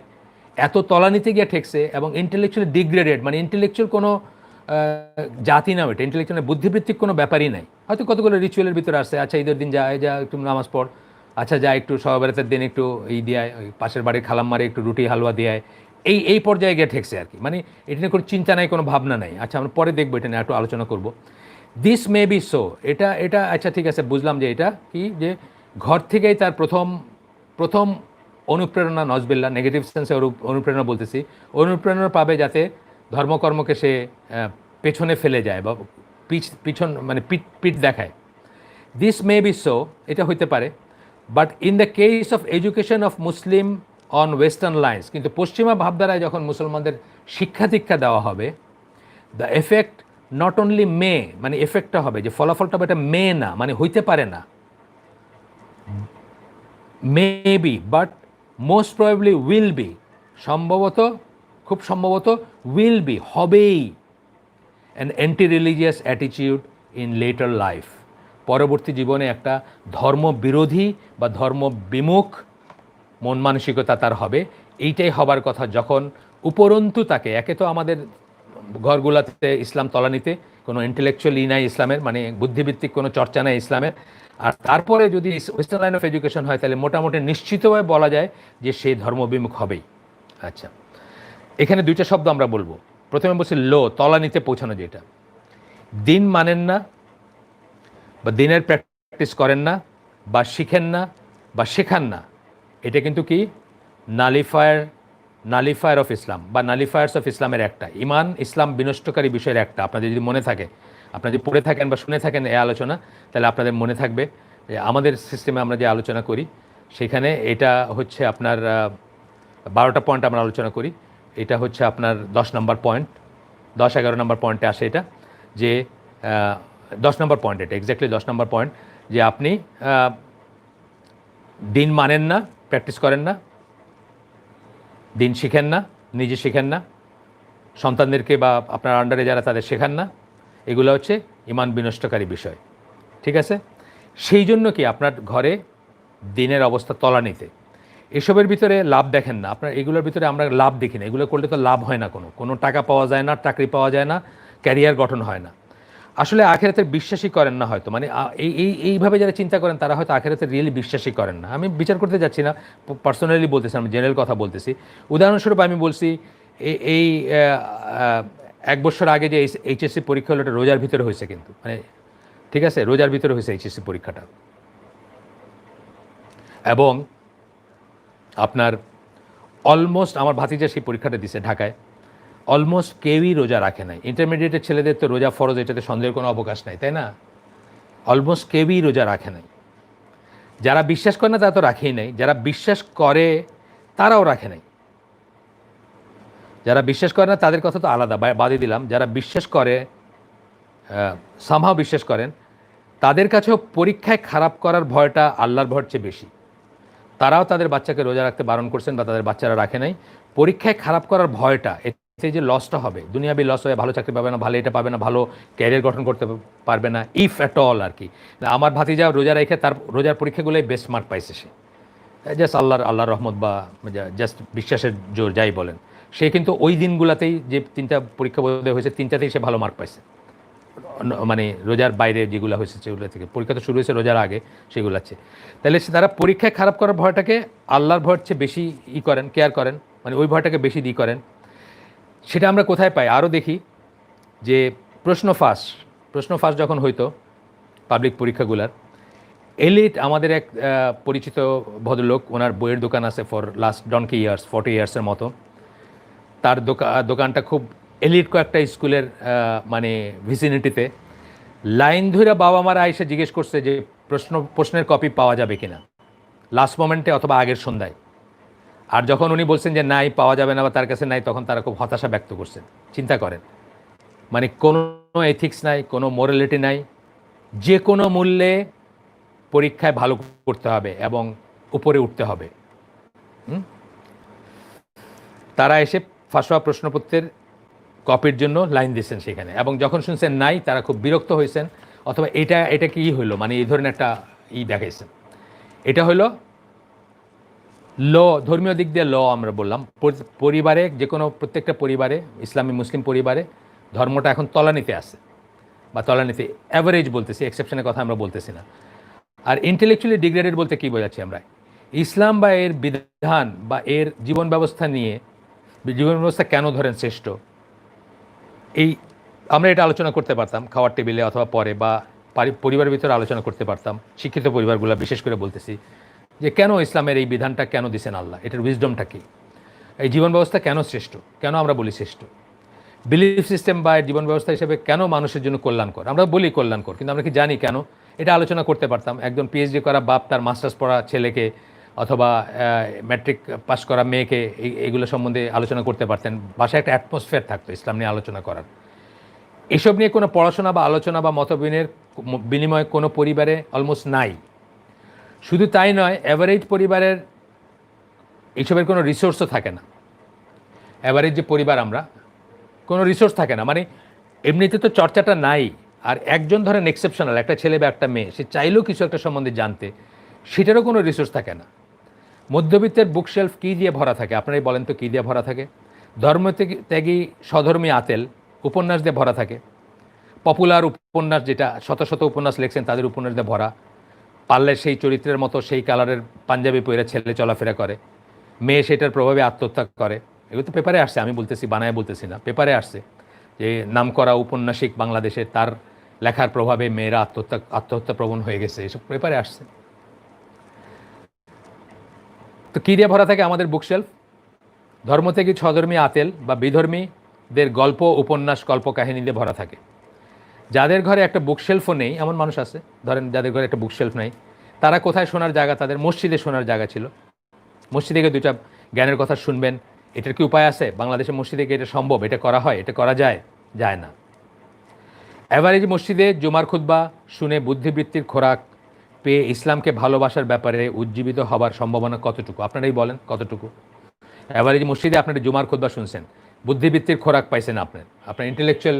এত তলানিতে গিয়ে ঠেকছে, এবং ইন্টেলেকচুয়ালি ডিগ্রেডেড, মানে ইন্টেলেকচুয়াল কোনো জাতি না, এটা ইন্টেলেকচুয়াল বুদ্ধিবৃত্তিক কোনো ব্যাপারই নাই। হয়তো কতগুলো রিচুয়ালের ভিতরে আসছে, আচ্ছা ঈদের দিন যা একটু নামাজ পড়, আচ্ছা যা একটু সহবেরাতের দিন একটু দেয়, পাশের বাড়ির খালাম্মারে একটু রুটি হালুয়া দেয়, এই পর্যায়ে গিয়ে ঠেকছে আর কি। মানে এটা নিয়ে কোনো চিন্তা নাই, কোনো ভাবনা নাই। আচ্ছা আমরা পরে দেখবো, এটা নিয়ে একটু আলোচনা করব। দিস মে বি সো, এটা আচ্ছা ঠিক আছে, বুঝলাম যে এটা কি, যে ঘর থেকেই তার প্রথম অনুপ্রেরণা, নজবিল্লা, নেগেটিভ সেন্সে অনুপ্রেরণা বলতেছি, অনুপ্রেরণা পাবে যাতে ধর্মকর্মকে সে পেছনে ফেলে যায় বা পিছন মানে পিঠ দেখায়। দিস মে বি সো, এটা হইতে পারে, but in the case of education of Muslim on western lines, কিন্তু পশ্চিমা ভাবধারায় যখন মুসলমানদের শিক্ষা দীক্ষা দেওয়া হবে, the effect not only may, মানে এফেক্টটা হবে, যে ফলাফলটা হবে, এটা মে না, মানে হইতে পারে না, may be, but most probably will be, সম্ভবত, খুব সম্ভবত উইল বি, হবেই, an anti religious attitude in letter life, পরবর্তী জীবনে একটা ধর্মবিরোধী বা ধর্মবিমুখ মন মানসিকতা তার হবে। এইটাই হবার কথা যখন উপরন্তু তাকে, একে তো আমাদের ঘরগুলাতে ইসলাম তলানিতে, কোনো ইন্টেলেকচুয়াল নাই ইসলামের, মানে বুদ্ধিভিত্তিক কোনো চর্চা নেই ইসলামের, আর তারপরে যদি ওয়েস্টার্ন লাইন অফ এডুকেশন হয়, তাহলে মোটামুটি নিশ্চিতভাবে বলা যায় যে সে ধর্মবিমুখ হবেই। আচ্ছা, এখানে দুইটা শব্দ আমরা বলবো। প্রথমে বলছি লো, তলানিতে পৌঁছানো, যেটা দিন মানেন না বা দিনের প্র্যাকটিস করেন না বা শিখেন না বা শেখান না, এটা কিন্তু কি নালিফায়ার অফ ইসলাম বা নালিফায়ার্স অফ ইসলামের একটা, ইমান ইসলাম বিনষ্টকারী বিষয়ের একটা। আপনাদের যদি মনে থাকে, আপনারা যদি পড়ে থাকেন বা শুনে থাকেন এই আলোচনা, তাহলে আপনাদের মনে থাকবে যে আমাদের সিস্টেমে আমরা যে আলোচনা করি সেখানে এটা হচ্ছে আপনার 12টা পয়েন্ট আমরা আলোচনা করি, এটা হচ্ছে আপনার 10 নম্বর পয়েন্ট, 10-11 নম্বর পয়েন্টে আসে এটা, যে 10 নম্বর পয়েন্ট, এটা এক্স্যাক্টলি 10 নম্বর পয়েন্ট, যে আপনি দিন মানেন না, প্র্যাকটিস করেন না, দিন শিখেন না, নিজে শিখেন না, সন্তানদেরকে বা আপনার আন্ডারে যারা তাদের শেখান না, এগুলো হচ্ছে ইমান বিনষ্টকারী বিষয়। ঠিক আছে? সেই জন্য কি আপনার ঘরে দিনের অবস্থা তলানিতে, এসবের ভিতরে লাভ দেখেন না আপনার, এগুলোর ভিতরে আমরা লাভ দেখি না, এগুলো করলে তো লাভ হয় না, কোনো টাকা পাওয়া যায় না, চাকরি পাওয়া যায় না, ক্যারিয়ার গঠন হয় না। আসলে আখেরাতের বিশ্বাসই করেন না হয়তো, মানে এইভাবে যারা চিন্তা করেন তারা হয়তো আখেরাতের রিয়েলি বিশ্বাসই করেন না। আমি বিচার করতে যাচ্ছি না, পার্সোনালি বলতেছি, আমি জেনারেল কথা বলতেছি। উদাহরণস্বরূপ আমি বলছি, এই 1 বছর আগে যে এইচএসসি পরীক্ষা হলো, এটা রোজার ভিতরে হয়েছে কিন্তু, মানে ঠিক আছে, রোজার ভিতরে হয়েছে এইচএসসি পরীক্ষাটা, এবং আপনার অলমোস্ট আমার ভাতিজা সেই পরীক্ষাটা দিছে ঢাকায়, অলমোস্ট কেউই রোজা রাখে নাই। ইন্টারমিডিয়েটের ছেলেদের তো রোজা ফরজ, এটাতে সন্দেহের কোনো অবকাশ নাই, তাই না? অলমোস্ট কেউই রোজা রাখে নাই। যারা বিশ্বাস করে না তারা তো রাখেই নাই, যারা বিশ্বাস করে তারাও রাখে নাই। যারা বিশ্বাস করে না তাদের কথা তো আলাদা, বাদই দিলাম। যারা বিশ্বাস করে, সামহাও বিশ্বাস করেন, তাদের কাছেও পরীক্ষায় খারাপ করার ভয়টা আল্লাহর ভয়ের চেয়ে বেশি। তারাও তাদের বাচ্চাকে রোজা রাখতে বারণ করছেন বা তাদের বাচ্চারা রাখে নাই। পরীক্ষায় খারাপ করার ভয়টা, এতে যে লসটা হবে, দুনিয়াবি লস হয়ে ভালো চাকরি পাবে না, ভালো এটা পাবে না, ভালো ক্যারিয়ার গঠন করতে পারবে না, ইফ অ্যাট অল আর কি। আমার ভাতিজা রোজা রেখে তার রোজার পরীক্ষাগুলোই বেস্ট মার্ক পাইছে সে, জাস্ট আল্লাহর রহমত বা জাস্ট বিশ্বাসের জোর যাই বলেন। সে কিন্তু ওই দিনগুলোতেই যে 3টা পরীক্ষা বোধহয় হয়েছে, 3টাতেই সে ভালো মার্ক পাইছে, মানে রোজার বাইরে যেগুলো হয়েছে সেগুলো থেকে। পরীক্ষা তো শুরু হয়েছে রোজার আগে, সেগুলো আছে। তাহলে তারা পরীক্ষায় খারাপ করার ভয়টাকে আল্লাহর ভয়ের চেয়ে বেশি করেন, কেয়ার করেন, মানে ওই ভয়টাকে বেশি করেন। সেটা আমরা কোথায় পাই? আরও দেখি যে প্রশ্ন ফাঁস যখন হইতো পাবলিক পরীক্ষাগুলার, এলিট, আমাদের এক পরিচিত ভদ্রলোক, ওনার বইয়ের দোকান আছে ফর লাস্ট ডনকি ইয়ার্স, 40 ইয়ার্সের মতো। তার দোকানটা খুব এলিট কয়েকটা স্কুলের মানে ভিসিনিটিতে। লাইন ধরে বাবা মারা এসে জিজ্ঞেস করছে যে প্রশ্নের কপি পাওয়া যাবে কিনা, লাস্ট মোমেন্টে অথবা আগের সন্ধ্যায়। আর যখন উনি বলছেন যে নাই, পাওয়া যাবে না বা তার কাছে নাই, তখন তারা খুব হতাশা ব্যক্ত করছেন। চিন্তা করেন, মানে কোনো এথিক্স নাই, কোনো মোরালিটি নাই, যে কোনো মূল্যে পরীক্ষায় ভালো করতে হবে এবং উপরে উঠতে হবে। তারা এসে ফাঁস হওয়া প্রশ্নপত্রের কপির জন্য লাইন দিয়েছেন সেখানে, এবং যখন শুনছেন নাই, তারা খুব বিরক্ত হয়েছেন, অথবা এটা কি হইলো, মানে এই ধরনের একটা দেখাইছেন। এটা হইলো ল, ধর্মীয় দিক দিয়ে ল আমরা বললাম। পরিবারে, যে কোনো প্রত্যেকটা পরিবারে, ইসলামী মুসলিম পরিবারে ধর্মটা এখন তলানিতে আছে, বা তলানিতে, অ্যাভারেজ বলতেছি, এক্সেপশনের কথা আমরা বলতেছি না। আর ইন্টেলেকচুয়ালি ডিগ্রেডেড বলতে কী বোঝাচ্ছি আমরা? ইসলাম বা এর বিধান বা এর জীবন ব্যবস্থা নিয়ে, জীবন ব্যবস্থা কেন ধরেন শ্রেষ্ঠ, এই আমরা এটা আলোচনা করতে পারতাম খাওয়ার টেবিলে অথবা পরে, বা পরিবারের ভিতরে আলোচনা করতে পারতাম। শিক্ষিত পরিবারগুলো বিশেষ করে বলতেছি যে কেন ইসলামের এই বিধানটা কেন দিছেন আল্লাহ, এটার উইজডমটা কী, এই জীবন ব্যবস্থা কেন শ্রেষ্ঠ, কেন আমরা বলি শ্রেষ্ঠ। বিলিফ সিস্টেম বা জীবন ব্যবস্থা হিসেবে কেন মানুষের জন্য কল্যাণকর? আমরা বলি কল্যাণকর, কিন্তু আমরা কি জানি কেন? এটা আলোচনা করতে পারতাম। একজন পিএইচডি করা বাপ তার মাস্টার্স পড়া ছেলেকে অথবা ম্যাট্রিক পাস করা মেয়েকে এইগুলো সম্বন্ধে আলোচনা করতে পারতেন। বাসায় একটা অ্যাটমসফিয়ার থাকতো ইসলাম নিয়ে আলোচনা করার। এসব নিয়ে কোনো পড়াশোনা বা আলোচনা বা বিনিময় কোনো পরিবারে অলমোস্ট নাই। শুধু তাই নয়, অ্যাভারেজ পরিবারের এইসবের কোনো রিসোর্সও থাকে না। অ্যাভারেজ যে পরিবার আমরা, কোনো রিসোর্স থাকে না, মানে এমনিতে তো চর্চাটা নাই। আর একজন ধরেন এক্সেপশনাল একটা ছেলে বা একটা মেয়ে, সে চাইলেও কিছু একটা সম্বন্ধে জানতে, সেটারও কোনো রিসোর্স থাকে না। মধ্যবিত্তের বুকশেলফ কী দিয়ে ভরা থাকে? আপনারাই বলেন তো কী দিয়ে ভরা থাকে? ধর্মত্যাগী স্বধর্মী আতেল উপন্যাস দিয়ে ভরা থাকে। পপুলার উপন্যাস, যেটা শত শত উপন্যাস লিখছেন তাদের উপন্যাস দিয়ে ভরা। পারলে সেই চরিত্রের মতো সেই কালারের পাঞ্জাবি পরে ছেলে চলাফেরা করে, মেয়ে সেটার প্রভাবে আত্মহত্যা করে। এগুলো তো পেপারে আসছে, আমি বলতেছি, বানায় বলতেছি না, পেপারে আসছে যে নামকরা উপন্যাসিক বাংলাদেশের তার লেখার প্রভাবে মেয়েরা আত্মহত্যা প্রবণ হয়ে গেছে, এসব পেপারে আসছে। তো কী দিয়ে ভরা থাকে আমাদের বুকশেলফ? ধর্মত্যাগী স্বধর্মী আতেল বা বিধর্মীদের গল্প, উপন্যাস, কল্পকাহিনী দিয়ে ভরা থাকে। যাদের ঘরে একটা বুকশেলফও নেই, এমন মানুষ আছে, ধরেন যাদের ঘরে একটা বুকশেলফ নেই, তারা কোথায় শোনার জায়গা? তাদের মসজিদে শোনার জায়গা ছিল। মসজিদে গিয়ে দুইটা জ্ঞানের কথা শুনবেন। এটার কি উপায় আছে? বাংলাদেশের মসজিদে গিয়ে এটা সম্ভব? এটা করা হয়? এটা করা যায়? যায় না। অ্যাভারেজ মসজিদে জুমার খুতবা শুনে বুদ্ধিবৃত্তির খোরাক পেয়ে ইসলামকে ভালোবাসার ব্যাপারে উজ্জীবিত হবার সম্ভাবনা কতটুকু? আপনারাই বলেন কতটুকু? অ্যাভারেজ মসজিদে আপনার জুমার খুতবা শুনছেন, বুদ্ধিবৃত্তির খোরাক পাইছেন, আপনার ইন্টেলেকচুয়াল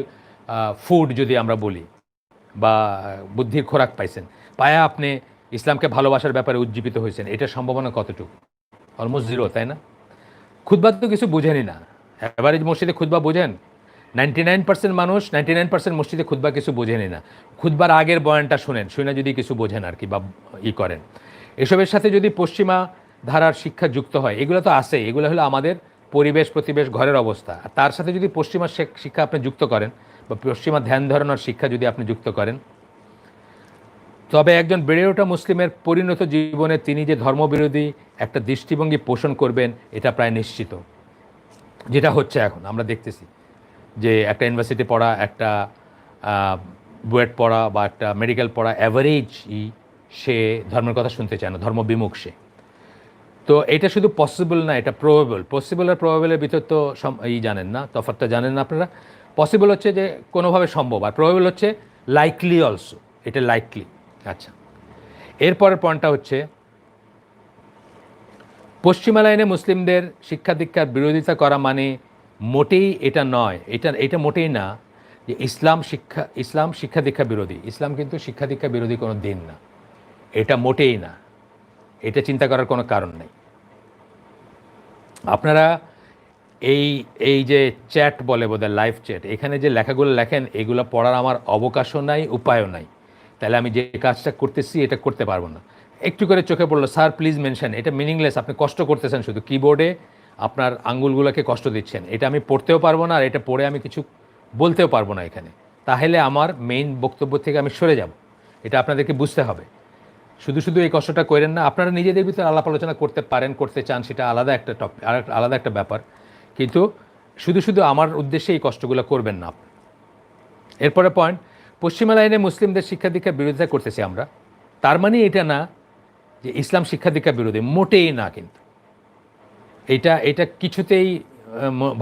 ফুড যদি আমরা বলি, বা বুদ্ধির খোরাক পাইছেন, পায়া আপনি ইসলামকে ভালোবাসার ব্যাপারে উজ্জীবিত হয়েছেন, এটার সম্ভাবনা কতটুকু? অলমোস্ট জিরো, তাই না? খুতবা তো কিছু বুঝেনি না। অ্যাভারেজ মসজিদে খুতবা বোঝেন? 99% মানুষ, 99% মসজিদে খুতবা কিছু বোঝেনি না। খুতবার আগের বয়ানটা শুনে যদি কিছু বোঝেন আর কি, বা করেন। এসবের সাথে যদি পশ্চিমা ধারার শিক্ষা যুক্ত হয়, এগুলো তো আছে, এগুলো হলো আমাদের পরিবেশ প্রতিবেশ ঘরের অবস্থা। আর তার সাথে যদি পশ্চিমা শিক্ষা আপনি যুক্ত করেন, বা পশ্চিমা ধ্যান ধারণার শিক্ষা যদি আপনি যুক্ত করেন, তবে একজন বেড়ে ওঠা মুসলিমের পরিণত জীবনে তিনি যে ধর্মবিরোধী একটা দৃষ্টিভঙ্গি পোষণ করবেন, এটা প্রায় নিশ্চিত। যেটা হচ্ছে এখন আমরা দেখতেছি যে একটা ইউনিভার্সিটি পড়া, একটা বুয়েট পড়া বা একটা মেডিকেল পড়া অ্যাভারেজই সে ধর্মের কথা শুনতে চায় না, ধর্মবিমুখ সে। তো এটা শুধু পসিবল না, এটা প্রবেবল। পসিবল আর প্রবেবলের ভিতর তো জানেন না, তফাৎটা জানেন না আপনারা। পসিবল হচ্ছে যে কোনোভাবে সম্ভব, আর প্রবেবল হচ্ছে লাইকলি অলসো, এটা লাইকলি। আচ্ছা, এরপরের পয়েন্টটা হচ্ছে পশ্চিমা লাইনে মুসলিমদের শিক্ষা দীক্ষার বিরোধিতা করা মানে মোটেই এটা নয়, এটা মোটেই না যে ইসলাম শিক্ষা দীক্ষা বিরোধী। ইসলাম কিন্তু শিক্ষা দীক্ষা বিরোধী কোনো দিন না, এটা মোটেই না। এটা চিন্তা করার কোনো কারণ নেই। আপনারা এই যে চ্যাট বলে বোধহয়, লাইভ চ্যাট, এখানে যে লেখাগুলো লেখেন, এগুলো পড়ার আমার অবকাশও নাই, উপায়ও নাই। তাহলে আমি যে কাজটা করতেছি এটা করতে পারবো না। একটু করে চোখে পড়লো, স্যার প্লিজ মেনশন, এটা মিনিংলেস। আপনি কষ্ট করতেছেন, শুধু কিবোর্ডে আপনার আঙ্গুলগুলোকে কষ্ট দিচ্ছেন। এটা আমি পড়তেও পারবো না, আর এটা পড়ে আমি কিছু বলতেও পারবো না এখানে। তাহলে আমার মেইন বক্তব্য থেকে আমি সরে যাব। এটা আপনাদেরকে বুঝতে হবে। শুধু এই কষ্টটা করেন না। আপনারা নিজেদের ভিতরে আলাপ আলোচনা করতে পারেন, করতে চান, সেটা আলাদা একটা টপিক, আলাদা একটা ব্যাপার। কিন্তু শুধু আমার উদ্দেশ্যে এই কষ্টগুলো করবেন না। এরপরে পয়েন্ট, পশ্চিমা লাইনে মুসলিমদের শিক্ষা দীক্ষার বিরোধিতা করতেছি আমরা, তার মানে এটা না যে ইসলাম শিক্ষা দীক্ষা বিরোধী, মোটেই না। কিন্তু এটা কিছুতেই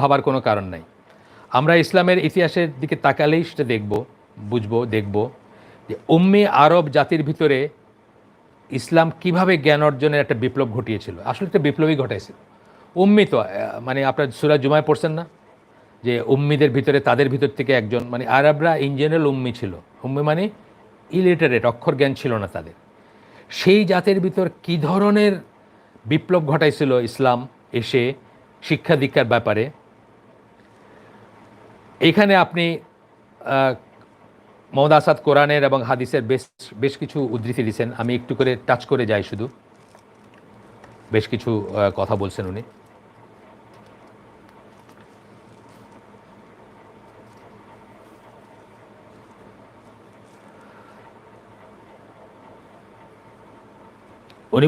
ভাবার কোনো কারণ নাই। আমরা ইসলামের ইতিহাসের দিকে তাকালেই সেটা দেখব যে উম্মি আরব জাতির ভিতরে ইসলাম কিভাবে জ্ঞান অর্জনের একটা বিপ্লব ঘটিয়েছিল। আসলে একটা বিপ্লবই ঘটাইছিল। উম্মি তো মানে আপনার সূরা জুমায় পড়ছেন না যে উম্মিদের ভিতরে, তাদের ভিতর থেকে একজন, মানে আরবরা ইন জেনারেল উম্মি ছিল। উম্মি মানে ইলিটারেট, অক্ষর জ্ঞান ছিল না তাদের। সেই জাতের ভিতর কী ধরনের বিপ্লব ঘটাইছিল ইসলাম এসে শিক্ষা দীক্ষার ব্যাপারে। এখানে আপনি মোহাম্মদ আসাদ কোরআনের এবং হাদিসের বেশ কিছু উদ্ধৃতি দিচ্ছেন। আমি একটু করে টাচ করে যাই, শুধু বেশ কিছু কথা বলছেন উনি।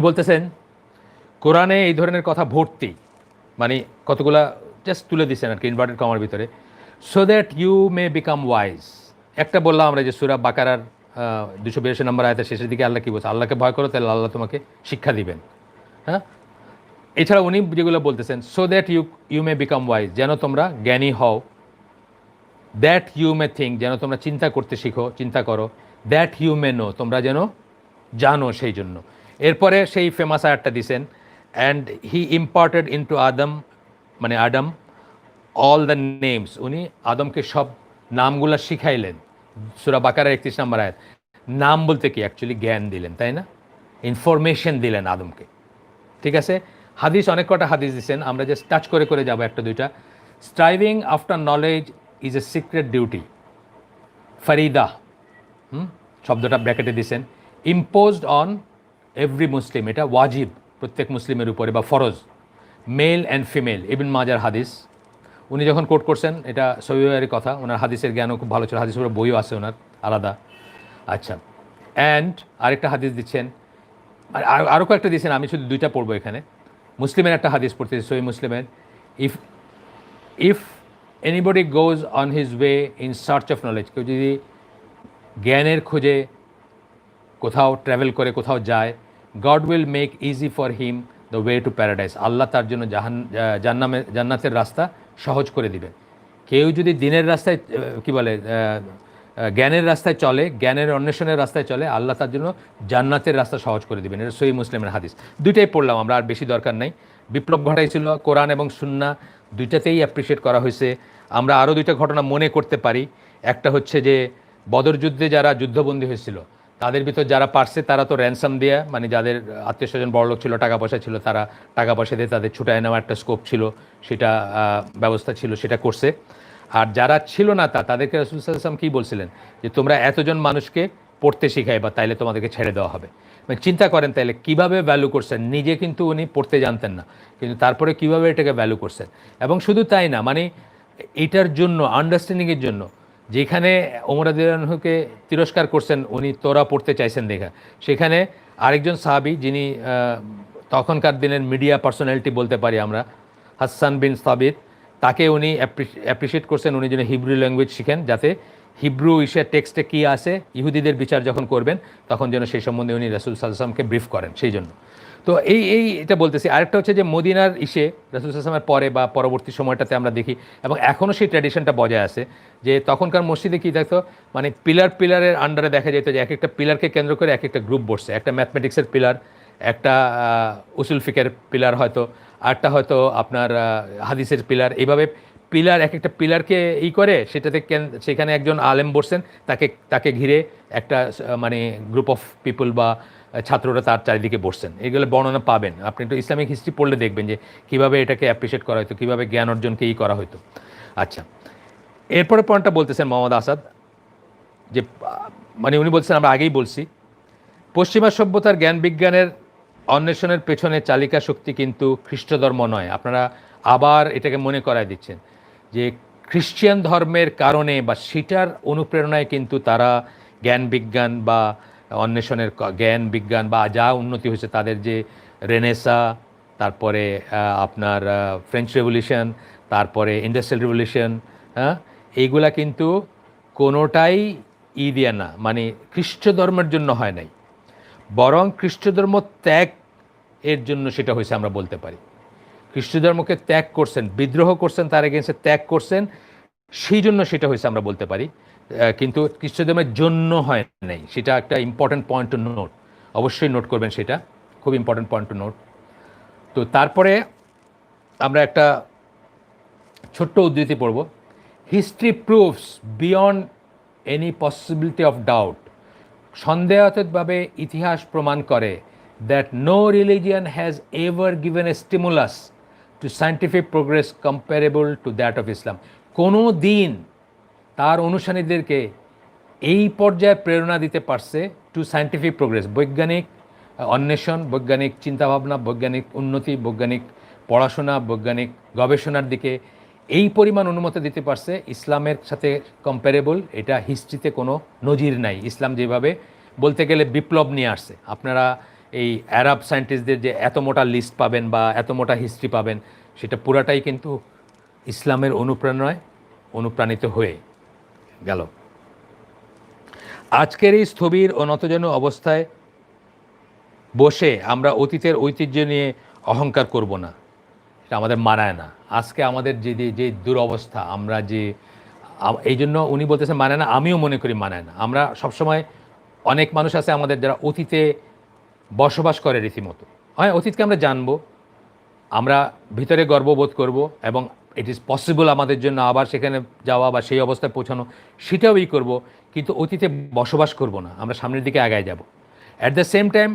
বলতেছেন কোরআনে এই ধরনের কথা ভর্তি, মানে কতগুলা জাস্ট তুলে দিচ্ছেন আর কি ইনভার্টেড কমার ভিতরে। So that you may become wise. একটা বললাম আমরা যে সূরা বাকারার 282 নম্বর আয়াতের শেষের দিকে আল্লাহ কী বলছে, আল্লাহকে ভয় করো তাহলে আল্লাহ তোমাকে শিক্ষা দিবেন। হ্যাঁ, এছাড়া উনি যেগুলো বলতেছেন, so that you may become wise, যেন তোমরা জ্ঞানী হও, দ্যাট ইউ মে থিঙ্ক, যেন তোমরা চিন্তা করতে শিখো, চিন্তা করো, দ্যাট ইউ মে নো, তোমরা যেন জানো সেই জন্য। এরপরে সেই ফেমাস আয়াতটা দিছেন, অ্যান্ড হি ইম্পার্টেড ইনটু আদম, মানে আদম, অল দ্য নেমস, উনি আদমকে সব নামগুলো শিখাইলেন। সূরা বাকারার 31 নম্বর আয়াত। নাম বলতে কি, অ্যাকচুয়ালি জ্ঞান দিলেন, তাই না? ইনফরমেশন দিলেন আদমকে। ঠিক আছে, হাদিস অনেক কটা হাদিস দিচ্ছেন, আমরা জাস্ট টাচ করে করে যাবো একটা দুইটা। Striving after knowledge is a secret duty, Farida, শব্দটা ব্র্যাকেটে দিছেন, ইম্পোজড অন এভরি মুসলিম, এটা ওয়াজিব প্রত্যেক মুসলিমের উপরে বা ফরজ, মেল অ্যান্ড ফিমেল। ইবন মাজার হাদিস, উনি যখন কোট করছেন, এটা সহিহের কথা, ওনার হাদিসের জ্ঞানও খুব ভালো ছিল, হাদিসের উপরে বইও আছে ওনার আলাদা। আচ্ছা, অ্যান্ড আরেকটা হাদিস দিচ্ছেন, আরও কয়েকটা দিচ্ছেন, আমি শুধু দুইটা পড়বো এখানে। মুসলিমের একটা হাদিস পড়তেছি, সহি মুসলিমের, if if anybody goes on his way in search of knowledge, কেউ যদি জ্ঞানের খোঁজে কোথাও ট্রাভেল করে, কোথাও যায়, God will make easy for him the way to paradise, আল্লাহ তার জন্য জান্নাতের রাস্তা সহজ করে দিবেন। কেউ যদি দিনের রাস্তায় কি বলে জ্ঞানের রাস্তায় চলে, জ্ঞানের অন্বেষণের রাস্তায় চলে, আল্লাহ তার জন্য জান্নাতের রাস্তা সহজ করে দিবেন। এটা সহিহ মুসলিমের হাদিস। দুইটাই পড়লাম আমরা, আর বেশি দরকার নাই। বিপ্লব ঘটাইছিল কোরআন এবং সুন্নাহ, দুইটাতেই অ্যাপ্রিসিয়েট করা হয়েছে। আমরা আরও দুইটা ঘটনা মনে করতে পারি। একটা হচ্ছে যে বদর যুদ্ধে যারা যুদ্ধবন্দী হয়েছিল, তাদের ভিতর যারা পারছে তারা তো র্যানসাম দিয়ে, মানে যাদের আত্মীয় স্বজন বড়লোক ছিল, টাকা পয়সা ছিল, তারা টাকা পয়সা দিয়ে তাদের ছুটায় নেওয়ার একটা স্কোপ ছিল, সেটা ব্যবস্থা ছিল, সেটা করছে। আর যারা ছিল না তাদেরকে রাসূল সাল্লাল্লাহু আলাইহি ওয়াসাল্লাম কী বলছিলেন, যে তোমরা এতজন মানুষকে পড়তে শিখাইবা, তাইলে তোমাদেরকে ছেড়ে দেওয়া হবে। মানে চিন্তা করেন তাইলে কীভাবে ভ্যালু করছেন। নিজে কিন্তু উনি পড়তে জানতেন না, কিন্তু তারপরে কীভাবে এটাকে ভ্যালু করছেন। এবং শুধু তাই না, মানে এটার জন্য, আন্ডারস্ট্যান্ডিংয়ের জন্য, যেখানে ওমর রাদিয়াল্লাহু আনহুকে তিরস্কার করছেন উনি তোরা পড়তে চাইছেন দেখা, সেখানে আরেকজন সাহাবী, যিনি তখনকার দিনের মিডিয়া পার্সোনালিটি বলতে পারি আমরা, হাসান বিন সাবিত, তাকে উনি অ্যাপ্রিসিয়েট করছেন, উনি যেন হিব্রু ল্যাঙ্গুয়েজ শিখেন, যাতে হিব্রু টেক্সটে কী আছে, ইহুদিদের বিচার যখন করবেন তখন যেন সেই সম্বন্ধে উনি রাসূল সাল্লাল্লাহু আলাইহি ওয়াসাল্লামকে ব্রিফ করেন, সেই জন্য। তো এটা বলতেছি। আরেকটা হচ্ছে যে মদিনার রাসূল সাল্লাল্লাহু আলাইহি ওয়াসাল্লামের পরে বা পরবর্তী সময়টাতে আমরা দেখি, এবং এখনও সেই ট্র্যাডিশনটা বজায় আছে, যে তখনকার মসজিদে কী দেখতো, মানে পিলারের আন্ডারে দেখা যেত যে এক একটা পিলারকে কেন্দ্র করে এক একটা গ্রুপ বসছে। একটা ম্যাথমেটিক্সের পিলার, একটা উসুল ফিকের পিলার, হয়তো আরেকটা হয়তো আপনার হাদিসের পিলার। এইভাবে পিলার, এক একটা পিলারকে করে সেখানে একজন আলেম বসছেন, তাকে ঘিরে একটা মানে গ্রুপ অফ পিপল বা ছাত্ররা তার চারিদিকে বসছেন। এগুলো বর্ণনা পাবেন, আপনি একটু ইসলামিক হিস্ট্রি পড়লে দেখবেন যে কীভাবে এটাকে অ্যাপ্রিসিয়েট করা হতো, কীভাবে জ্ঞান অর্জনকে করা হতো। আচ্ছা, এরপরে পয়েন্টটা বলতেছেন মোহাম্মদ আসাদ, যে মানে উনি বলছেন, আমরা আগেই বলছি, পশ্চিমা সভ্যতার জ্ঞান বিজ্ঞানের অন্বেষণের পেছনে চালিকা শক্তি কিন্তু খ্রিস্ট ধর্ম নয়। আপনারা আবার এটাকে মনে করায় দিচ্ছেন যে খ্রিশ্চান ধর্মের কারণে বা সেটার অনুপ্রেরণায় কিন্তু তারা জ্ঞান বিজ্ঞান বা অন্বেষণের জ্ঞান বিজ্ঞান বা যা উন্নতি হয়েছে, তাদের যে রেনেসা, তারপরে আপনার ফ্রেঞ্চ রেভলিউশন, তারপরে ইন্ডাস্ট্রিয়াল রেভলিউশন, হ্যাঁ, এইগুলা কিন্তু কোনোটাই দিয়া না, মানে খ্রিস্ট ধর্মের জন্য হয় নাই, বরং খ্রিস্ট ধর্ম ত্যাগ এর জন্য সেটা হয়েছে আমরা বলতে পারি। খ্রিস্ট ধর্মকে ত্যাগ করছেন, বিদ্রোহ করছেন, তার এগেন্সে ত্যাগ করছেন, সেই জন্য সেটা হয়েছে আমরা বলতে পারি, কিন্তু খ্রিস্ট ধর্মের জন্য হয় নাই। সেটা একটা ইম্পর্ট্যান্ট পয়েন্ট টু নোট, অবশ্যই নোট করবেন, সেটা খুব ইম্পর্ট্যান্ট পয়েন্ট টু নোট। তো তারপরে আমরা একটা ছোট্ট উদ্ধৃতি পড়ব। History proves beyond any possibility of doubt, সন্দেহাতীতভাবে ইতিহাস প্রমাণ করে, that no religion has ever given a stimulus to scientific progress comparable to that of Islam. কোনো দিন তার অনুসারীদেরকে এই পর্যায়ে প্রেরণা দিতে পারছে টু সায়েন্টিফিক প্রোগ্রেস, বৈজ্ঞানিক অন্বেষণ, বৈজ্ঞানিক চিন্তাভাবনা, বৈজ্ঞানিক উন্নতি, বৈজ্ঞানিক পড়াশোনা, বৈজ্ঞানিক গবেষণার দিকে এই পরিমাণ অনুমতি দিতে পারছে ইসলামের সাথে কম্পারেবল, এটা হিস্ট্রিতে কোনো নজির নাই। ইসলাম যেভাবে বলতে গেলে বিপ্লব নিয়ে আসছে, আপনারা এই আরব সায়েন্টিস্টদের যে এত মোটা লিস্ট পাবেন বা এত মোটা হিস্ট্রি পাবেন, সেটা পুরাটাই কিন্তু ইসলামের অনুপ্রেরণায় অনুপ্রাণিত হয়ে গেল। আজকের এই স্থবির ও নতজানু অবস্থায় বসে আমরা অতীতের ঐতিহ্য নিয়ে অহংকার করব না, এটা আমাদের মানায় না। আজকে আমাদের যে দুরবস্থা, আমরা যে এই জন্য উনি বলতেছেন মানায় না, আমিও মনে করি মানায় না। আমরা সবসময়, অনেক মানুষ আছে আমাদের যারা অতীতে বসবাস করে রীতিমতো, হয় অতীতকে আমরা জানবো, আমরা ভিতরে গর্ববোধ করব এবং ইট ইজ পসিবল আমাদের জন্য আবার সেখানে যাওয়া বা সেই অবস্থায় পৌঁছানো, সেটাও করব, কিন্তু অতীতে বসবাস করব না, আমরা সামনের দিকে আগায় যাব। অ্যাট দ্য সেম টাইম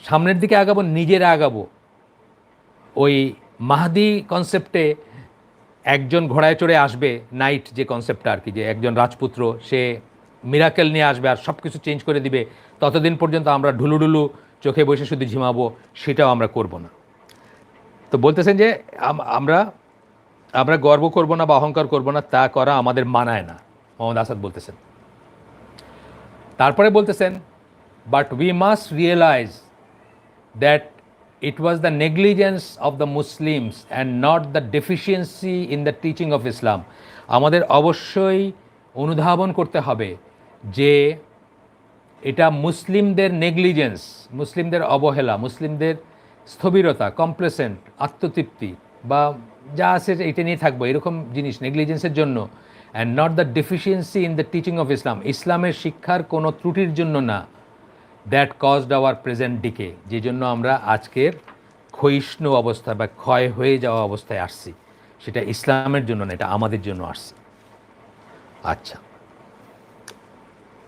সামনের দিকে আগাবো, নিজেরা আগাবো। ওই মাহদি কনসেপ্টে একজন ঘোড়ায় চড়ে আসবে, নাইট যে কনসেপ্টটা আর কি, যে একজন রাজপুত্র সে মিরাকেল নিয়ে আসবে আর সব কিছু চেঞ্জ করে দিবে, ততদিন পর্যন্ত আমরা ঢুলুঢুলু চোখে বসে শুধু ঝিমাবো, সেটাও আমরা করব না। তো বলতেছেন যে আমরা আমরা গর্ব করব না বা অহংকার করব না, তা করা আমাদের মানায় না, মোহাম্মদ আসাদ বলতেছেন। তারপরে বলতেছেন, but we must realise that it was the negligence of the Muslims and not the deficiency in the teaching of Islam. আমাদের অবশ্যই অনুধাবন করতে হবে যে এটা মুসলিমদের নেগলিজেন্স, মুসলিমদের অবহেলা, মুসলিমদের স্থবিরতা, কমপ্লেসেন্ট, আত্মতৃপ্তি বা যা আছে এটা নিয়ে থাকবো, এরকম জিনিস নেগলিজেন্সের জন্য, and not the deficiency in the teaching of Islam, ইসলামের শিক্ষার কোনো ত্রুটির জন্য না, that caused our present decay, যে জন্য আমরা আজকের ক্ষয়িষ্ণু অবস্থা বা ক্ষয় হয়ে যাওয়া অবস্থায় আসছি, সেটা ইসলামের জন্য না, এটা আমাদের জন্য আসছে। আচ্ছা,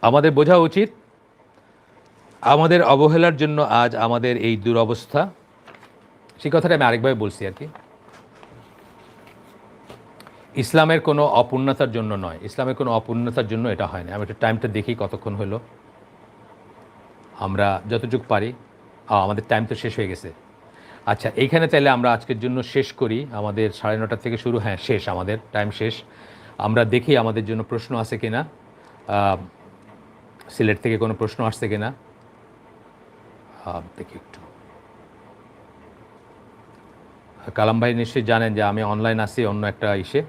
আমাদের বোঝা উচিত আমাদের অবহেলার জন্য আজ আমাদের এই দুরবস্থা। সেই কথাটা আমি আরেকভাবে বলছি আর কি, ইসলামের কোনো অপূর্ণতার জন্য নয়, ইসলামের কোনো অপূর্ণতার জন্য এটা হয় না। আমি একটু টাইমটা দেখি কতক্ষণ হলো, আমরা যতটুকু পারি। আমাদের টাইম তো শেষ হয়ে গেছে। আচ্ছা, এইখানে তাহলে আমরা আজকের জন্য শেষ করি। আমাদের 9:30 থেকে শুরু, হ্যাঁ শেষ, আমাদের টাইম শেষ। আমরা দেখি আমাদের জন্য প্রশ্ন আছে কিনা, সিলেট থেকে কোনো প্রশ্ন আসছে কিনা দেখি একটু। কালাম ভাই নিশ্চয়ই জানেন যে আমি অনলাইন আসি অন্য একটা ইসে,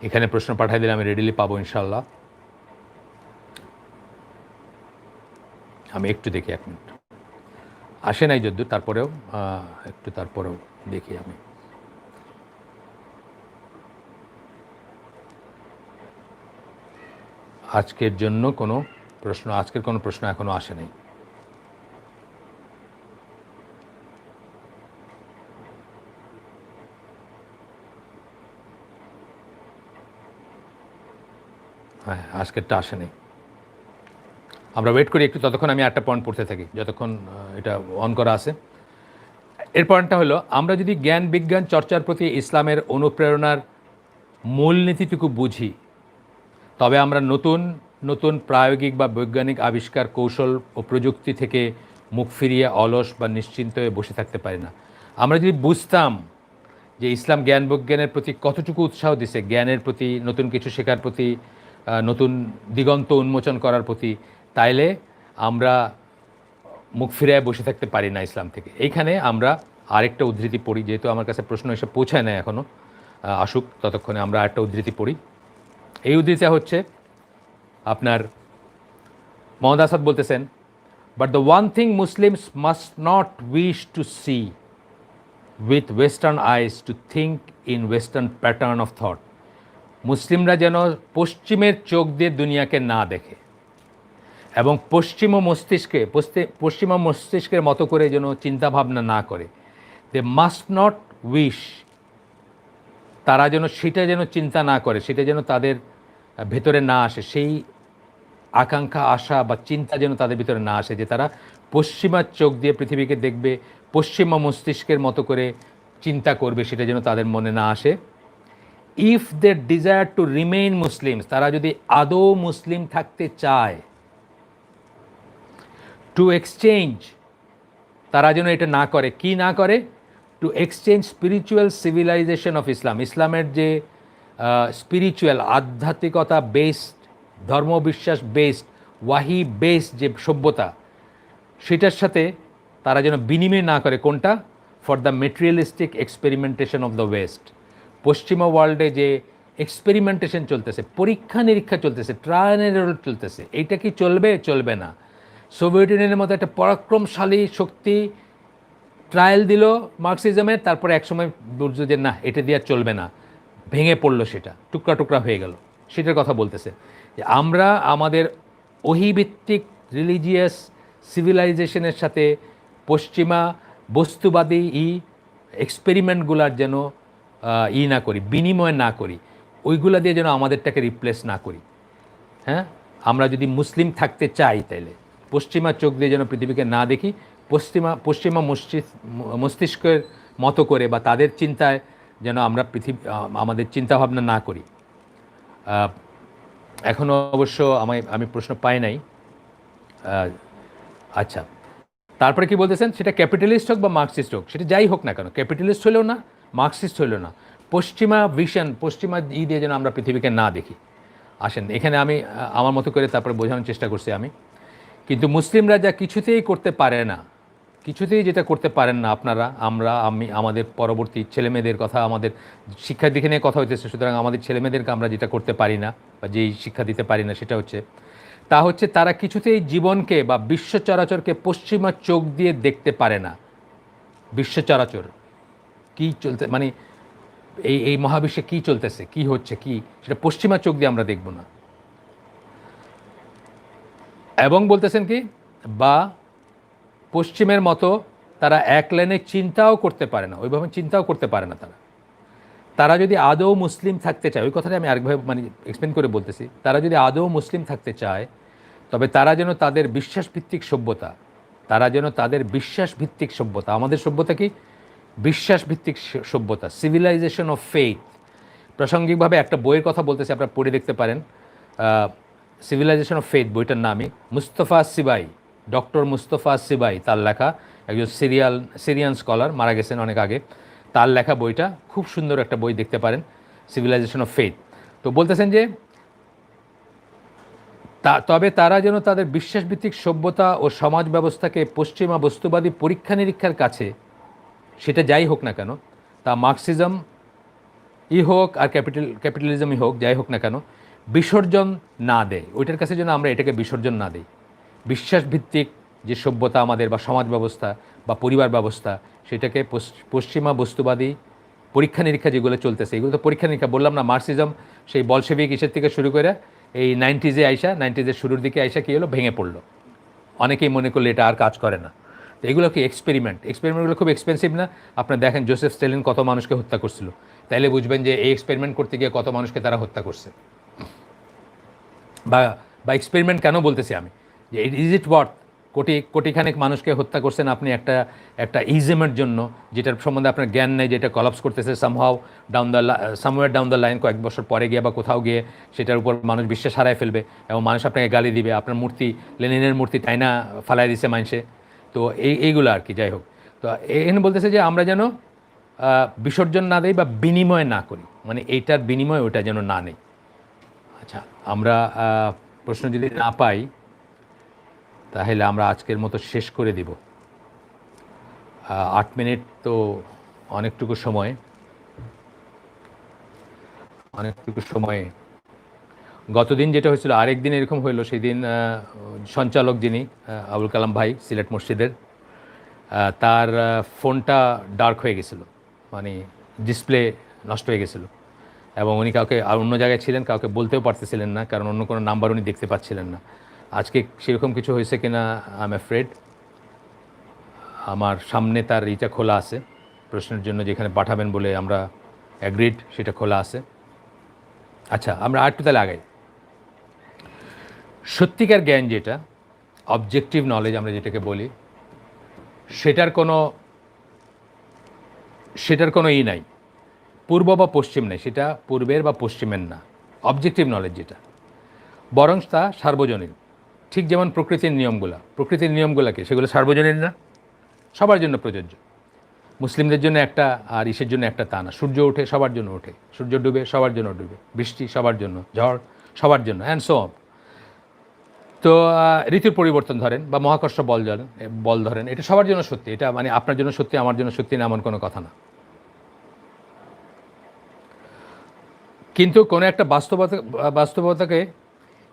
এখানে প্রশ্ন পাঠাই দিলে আমি রেডিলি পাবো ইনশাল্লাহ। আমি একটু দেখি, 1 মিনিট, আসে নাই যদ্দূর, তারপরেও একটু তারপরেও দেখি আমি। আজকের জন্য কোনো প্রশ্ন, আজকের কোনো প্রশ্ন এখনো আসে নাই। হ্যাঁ, আজকেরটা আসে নাই। আমরা ওয়েট করি একটু, ততক্ষণ আমি একটা পয়েন্ট পড়তে থাকি যতক্ষণ এটা অন করা আছে। এর পয়েন্টটা হলো, আমরা যদি জ্ঞান বিজ্ঞান চর্চার প্রতি ইসলামের অনুপ্রেরণার মূলনীতিটুকু বুঝি, তবে আমরা নতুন নতুন প্রায়োগিক বা বৈজ্ঞানিক আবিষ্কার, কৌশল ও প্রযুক্তি থেকে মুখ ফিরিয়ে অলস বা নিশ্চিন্ত হয়ে বসে থাকতে পারি না। আমরা যদি বুঝতাম যে ইসলাম জ্ঞান বিজ্ঞানের প্রতি কতটুকু উৎসাহ দিছে, জ্ঞানের প্রতি, নতুন কিছু শেখার প্রতি, নতুন দিগন্ত উন্মোচন করার প্রতি, তাইলে আমরা মুখ ফিরিয়ে বসে থাকতে পারি না ইসলাম থেকে। এইখানে আমরা আরেকটা উদ্ধৃতি পড়ি, যেহেতু আমার কাছে প্রশ্ন এসে পৌঁছায় না এখনও, আসুক ততক্ষণে আমরা আরেকটা উদ্ধৃতি পড়ি। এই উদ্ধৃতিটা হচ্ছে আপনার মোহাম্মদ আসাদ বলতেছেন, but the one thing Muslims must not wish to see with western eyes to think in western pattern of thought. মুসলিমরা যেন পশ্চিমের চোখ দিয়ে দুনিয়াকে না দেখে এবং পশ্চিমা মস্তিষ্কের মতো করে যেন চিন্তাভাবনা না করে। দে মাস্ট নট উইশ, তারা যেন সেটা যেন চিন্তা না করে, সেটা যেন তাদের ভেতরে না আসে, সেই আকাঙ্ক্ষা, আশা বা চিন্তা যেন তাদের ভিতরে না আসে যে তারা পশ্চিমার চোখ দিয়ে পৃথিবীকে দেখবে, পশ্চিমা মস্তিষ্কের মতো করে চিন্তা করবে, সেটা যেন তাদের মনে না আসে। If they desire to remain Muslims, তারা যদি আদৌ মুসলিম থাকতে চায়, টু এক্সচেঞ্জ, তারা যেন এটা না করে, কি না করে, to exchange spiritual civilization of Islam, ইসলামের যে স্পিরিচুয়াল, আধ্যাত্মিকতা বেসড, ধর্মবিশ্বাস বেসড, ওয়াহি বেসড যে সভ্যতা, সেটার সাথে তারা যেন বিনিময় না করে। কোনটা? For the materialistic experimentation of the West, পশ্চিমা ওয়ার্ল্ডে যে এক্সপেরিমেন্টেশন চলতেছে, পরীক্ষা নিরীক্ষা চলতেছে, ট্রায়াল এন্ড এরর চলতেছে। এইটা কি চলবে? চলবে না। সোভিয়েত ইউনিয়নের মতো একটা পরাক্রমশালী শক্তি ট্রায়াল দিল মার্কসিজমের, তারপরে একসময় বুঝলো যে না, এটা দিয়ে আর চলবে না, ভেঙে পড়লো, সেটা টুকরা টুকরা হয়ে গেল। সেটার কথা বলতেছে যে আমরা আমাদের ওহিভিত্তিক রিলিজিয়াস সিভিলাইজেশনের সাথে পশ্চিমা বস্তুবাদী এক্সপেরিমেন্টগুলার যেন না করি, বিনিময় না করি, ওইগুলা দিয়ে যেন আমাদেরটাকে রিপ্লেস না করি। হ্যাঁ, আমরা যদি মুসলিম থাকতে চাই তাইলে পশ্চিমা চোখ দিয়ে যেন পৃথিবীকে না দেখি, পশ্চিমা মস্তিষ্কের মতো করে বা তাদের চিন্তায় যেন আমরা আমাদের চিন্তাভাবনা না করি। এখনও অবশ্য আমি প্রশ্ন পাই নাই। আচ্ছা, তারপরে কি বলতেছেন? সেটা ক্যাপিটালিস্ট হোক বা মার্কসিস্ট হোক, সেটা যাই হোক না কেন, ক্যাপিটালিস্ট হলেও না, মার্কসিস্ট হলেও না, পশ্চিমা ভিশন, পশ্চিমা দিয়ে যেন আমরা পৃথিবীকে না দেখি। আসেন, এখানে আমি আমার মতো করে তারপরে বোঝানোর চেষ্টা করছি আমি। কিন্তু মুসলিমরা যা কিছুতেই করতে পারে না, কিছুতেই যেটা করতে পারেন না আপনারা, আমি আমাদের পরবর্তী ছেলেমেয়েদের কথা, আমাদের শিক্ষার দিকে নিয়ে কথা হইতেছে, সুতরাং আমাদের ছেলেমেয়েদেরকে আমরা যেটা করতে পারি না বা যেই শিক্ষা দিতে পারি না, সেটা হচ্ছে তারা কিছুতেই জীবনকে বা বিশ্ব চরাচরকে পশ্চিমা চোখ দিয়ে দেখতে পারে না। বিশ্ব চরাচর কী চলতে, মানে এই মহাবিশ্বে কী চলতেছে, কী হচ্ছে, কি সেটা পশ্চিমা চোখ দিয়ে আমরা দেখব না। এবং বলতেছেন কি, বা পশ্চিমের মতো তারা এক লাইনে চিন্তাও করতে পারে না, ওইভাবে চিন্তাও করতে পারে না। তারা যদি আদৌ মুসলিম থাকতে চায়, ওই কথাটা আমি আরেকভাবে এক্সপ্লেন করে বলতেছি, তারা যদি আদৌ মুসলিম থাকতে চায়, তবে তারা যেন তাদের বিশ্বাসভিত্তিক সভ্যতা, আমাদের সভ্যতা কি? বিশ্বাসভিত্তিক সভ্যতা, সিভিলাইজেশন অফ ফেইথ। প্রাসঙ্গিকভাবে একটা বইয়ের কথা বলতেছি, আপনারা পড়ে দেখতে পারেন। সিভিলাইজেশন অফ ফেইথ বইটার নামই মুস্তফা সিবাই, ডক্টর মুস্তফা সিবাই, তার লেখা, একজন সিরিয়ান স্কলার, মারা গেছেন অনেক আগে। তার লেখা বইটা খুব সুন্দর একটা বই, দেখতে পারেন, সিভিলাইজেশন অফ ফেইথ। তো বলতেছেন যে তবে তারা যেন তাদের বিশ্বাসভিত্তিক সভ্যতা ও সমাজ ব্যবস্থাকে পশ্চিমা বস্তুবাদী পরীক্ষা নিরীক্ষার কাছে, সেটা যাই হোক না কেন, তা মার্কসিজম হোক আর ক্যাপিটালিজমই হোক, যাই হোক না কেন, বিসর্জন না দেয়। ওইটার কাছে যেন আমরা এটাকে বিসর্জন না দিই। বিশ্বাসভিত্তিক যে সভ্যতা আমাদের বা সমাজ ব্যবস্থা বা পরিবার ব্যবস্থা, সেটাকে পশ্চিমা বস্তুবাদী পরীক্ষা নিরীক্ষা যেগুলো চলতেছে, এগুলো তো পরীক্ষা নিরীক্ষা। বললাম না, মার্কসিজম সেই বলশেভিক ইসের থেকে শুরু করে এই 90s শুরুর দিকে আইসা কী হলো, ভেঙে পড়লো। অনেকেই মনে করলে এটা আর কাজ করে না। তো এগুলো কি এক্সপেরিমেন্টগুলো খুব এক্সপেন্সিভ না? আপনারা দেখেন জোসেফ স্ট্যালিন কত মানুষকে হত্যা করছিল, তাইলে বুঝবেন যে এই এক্সপেরিমেন্ট করতে গিয়ে কত মানুষকে তারা হত্যা করছে। বা এক্সপেরিমেন্ট কেন বলতেছি আমি, যে ইজ ইট ওয়ার্থ কোটিখানেক মানুষকে হত্যা করছেন আপনি একটা ইজমের জন্য, যেটার সম্বন্ধে আপনার জ্ঞান নেই, যেটা কলাপস করতেছে সামওয়্যার ডাউন দ্য লাইন, কয়েক বছর পরে গিয়ে বা কোথাও গিয়ে সেটার উপর মানুষ বিশ্বাস হারায় ফেলবে এবং মানুষ আপনাকে গালি দিবে, আপনার মূর্তি, লেনিনের মূর্তি তাই না ফালাই দিছে মানুষে। তো এইগুলো আর কি। যাই হোক, তো এখানে বলতেছে যে আমরা যেন বিসর্জন না দেই বা বিনিময় না করি, মানে এইটার বিনিময় ওটা যেন না নেই। আচ্ছা, আমরা প্রশ্ন যদি না পাই তাহলে আমরা আজকের মতো শেষ করে দিব। 8 মিনিট তো অনেকটুকু সময়। গতদিন যেটা হয়েছিল, আরেক দিন এরকম হইলো, সেই দিন সঞ্চালক যিনি আবুল কালাম ভাই সিলেট মসজিদের, তার ফোনটা ডার্ক হয়ে গেছিলো, মানে ডিসপ্লে নষ্ট হয়ে গেছিলো, এবং উনি কাউকে, আর অন্য জায়গায় ছিলেন, কাউকে বলতেও পারতেছিলেন না, কারণ অন্য কোনো নাম্বার উনি দেখতে পাচ্ছিলেন না। আজকে সেরকম কিছু হয়েছে কিনা আই এম অ্যাফ্রেড। আমার সামনে তার এইটা খোলা আছে, প্রশ্নের জন্য যেখানে পাঠাবেন বলে আমরা অ্যাগ্রিড, সেটা খোলা আছে। আচ্ছা, আমরা আরেকটু তাহলে আগাই। সত্যিকার জ্ঞান যেটা, অবজেক্টিভ নলেজ আমরা যেটাকে বলি, সেটার কোনো নাই, পূর্ব বা পশ্চিম নেই, সেটা পূর্বের বা পশ্চিমের না। অবজেক্টিভ নলেজ যেটা, বরং তা সার্বজনীন। ঠিক যেমন প্রকৃতির নিয়মগুলোকে, সেগুলো সার্বজনীন না, সবার জন্য প্রযোজ্য। মুসলিমদের জন্য একটা আর ইসের জন্য একটা তা না। সূর্য ওঠে, সবার জন্য ওঠে, সূর্য ডুবে, সবার জন্য ডুবে, বৃষ্টি সবার জন্য, ঝড় সবার জন্য, অ্যান্ড সো অন। তো ঋতুর পরিবর্তন ধরেন বা মহাকর্ষ বল ধরেন, এটা সবার জন্য সত্যি। এটা মানে আপনার জন্য সত্যি, আমার জন্য সত্যি না, এমন কোনো কথা না। কিন্তু কোনো একটা বাস্তবতাকে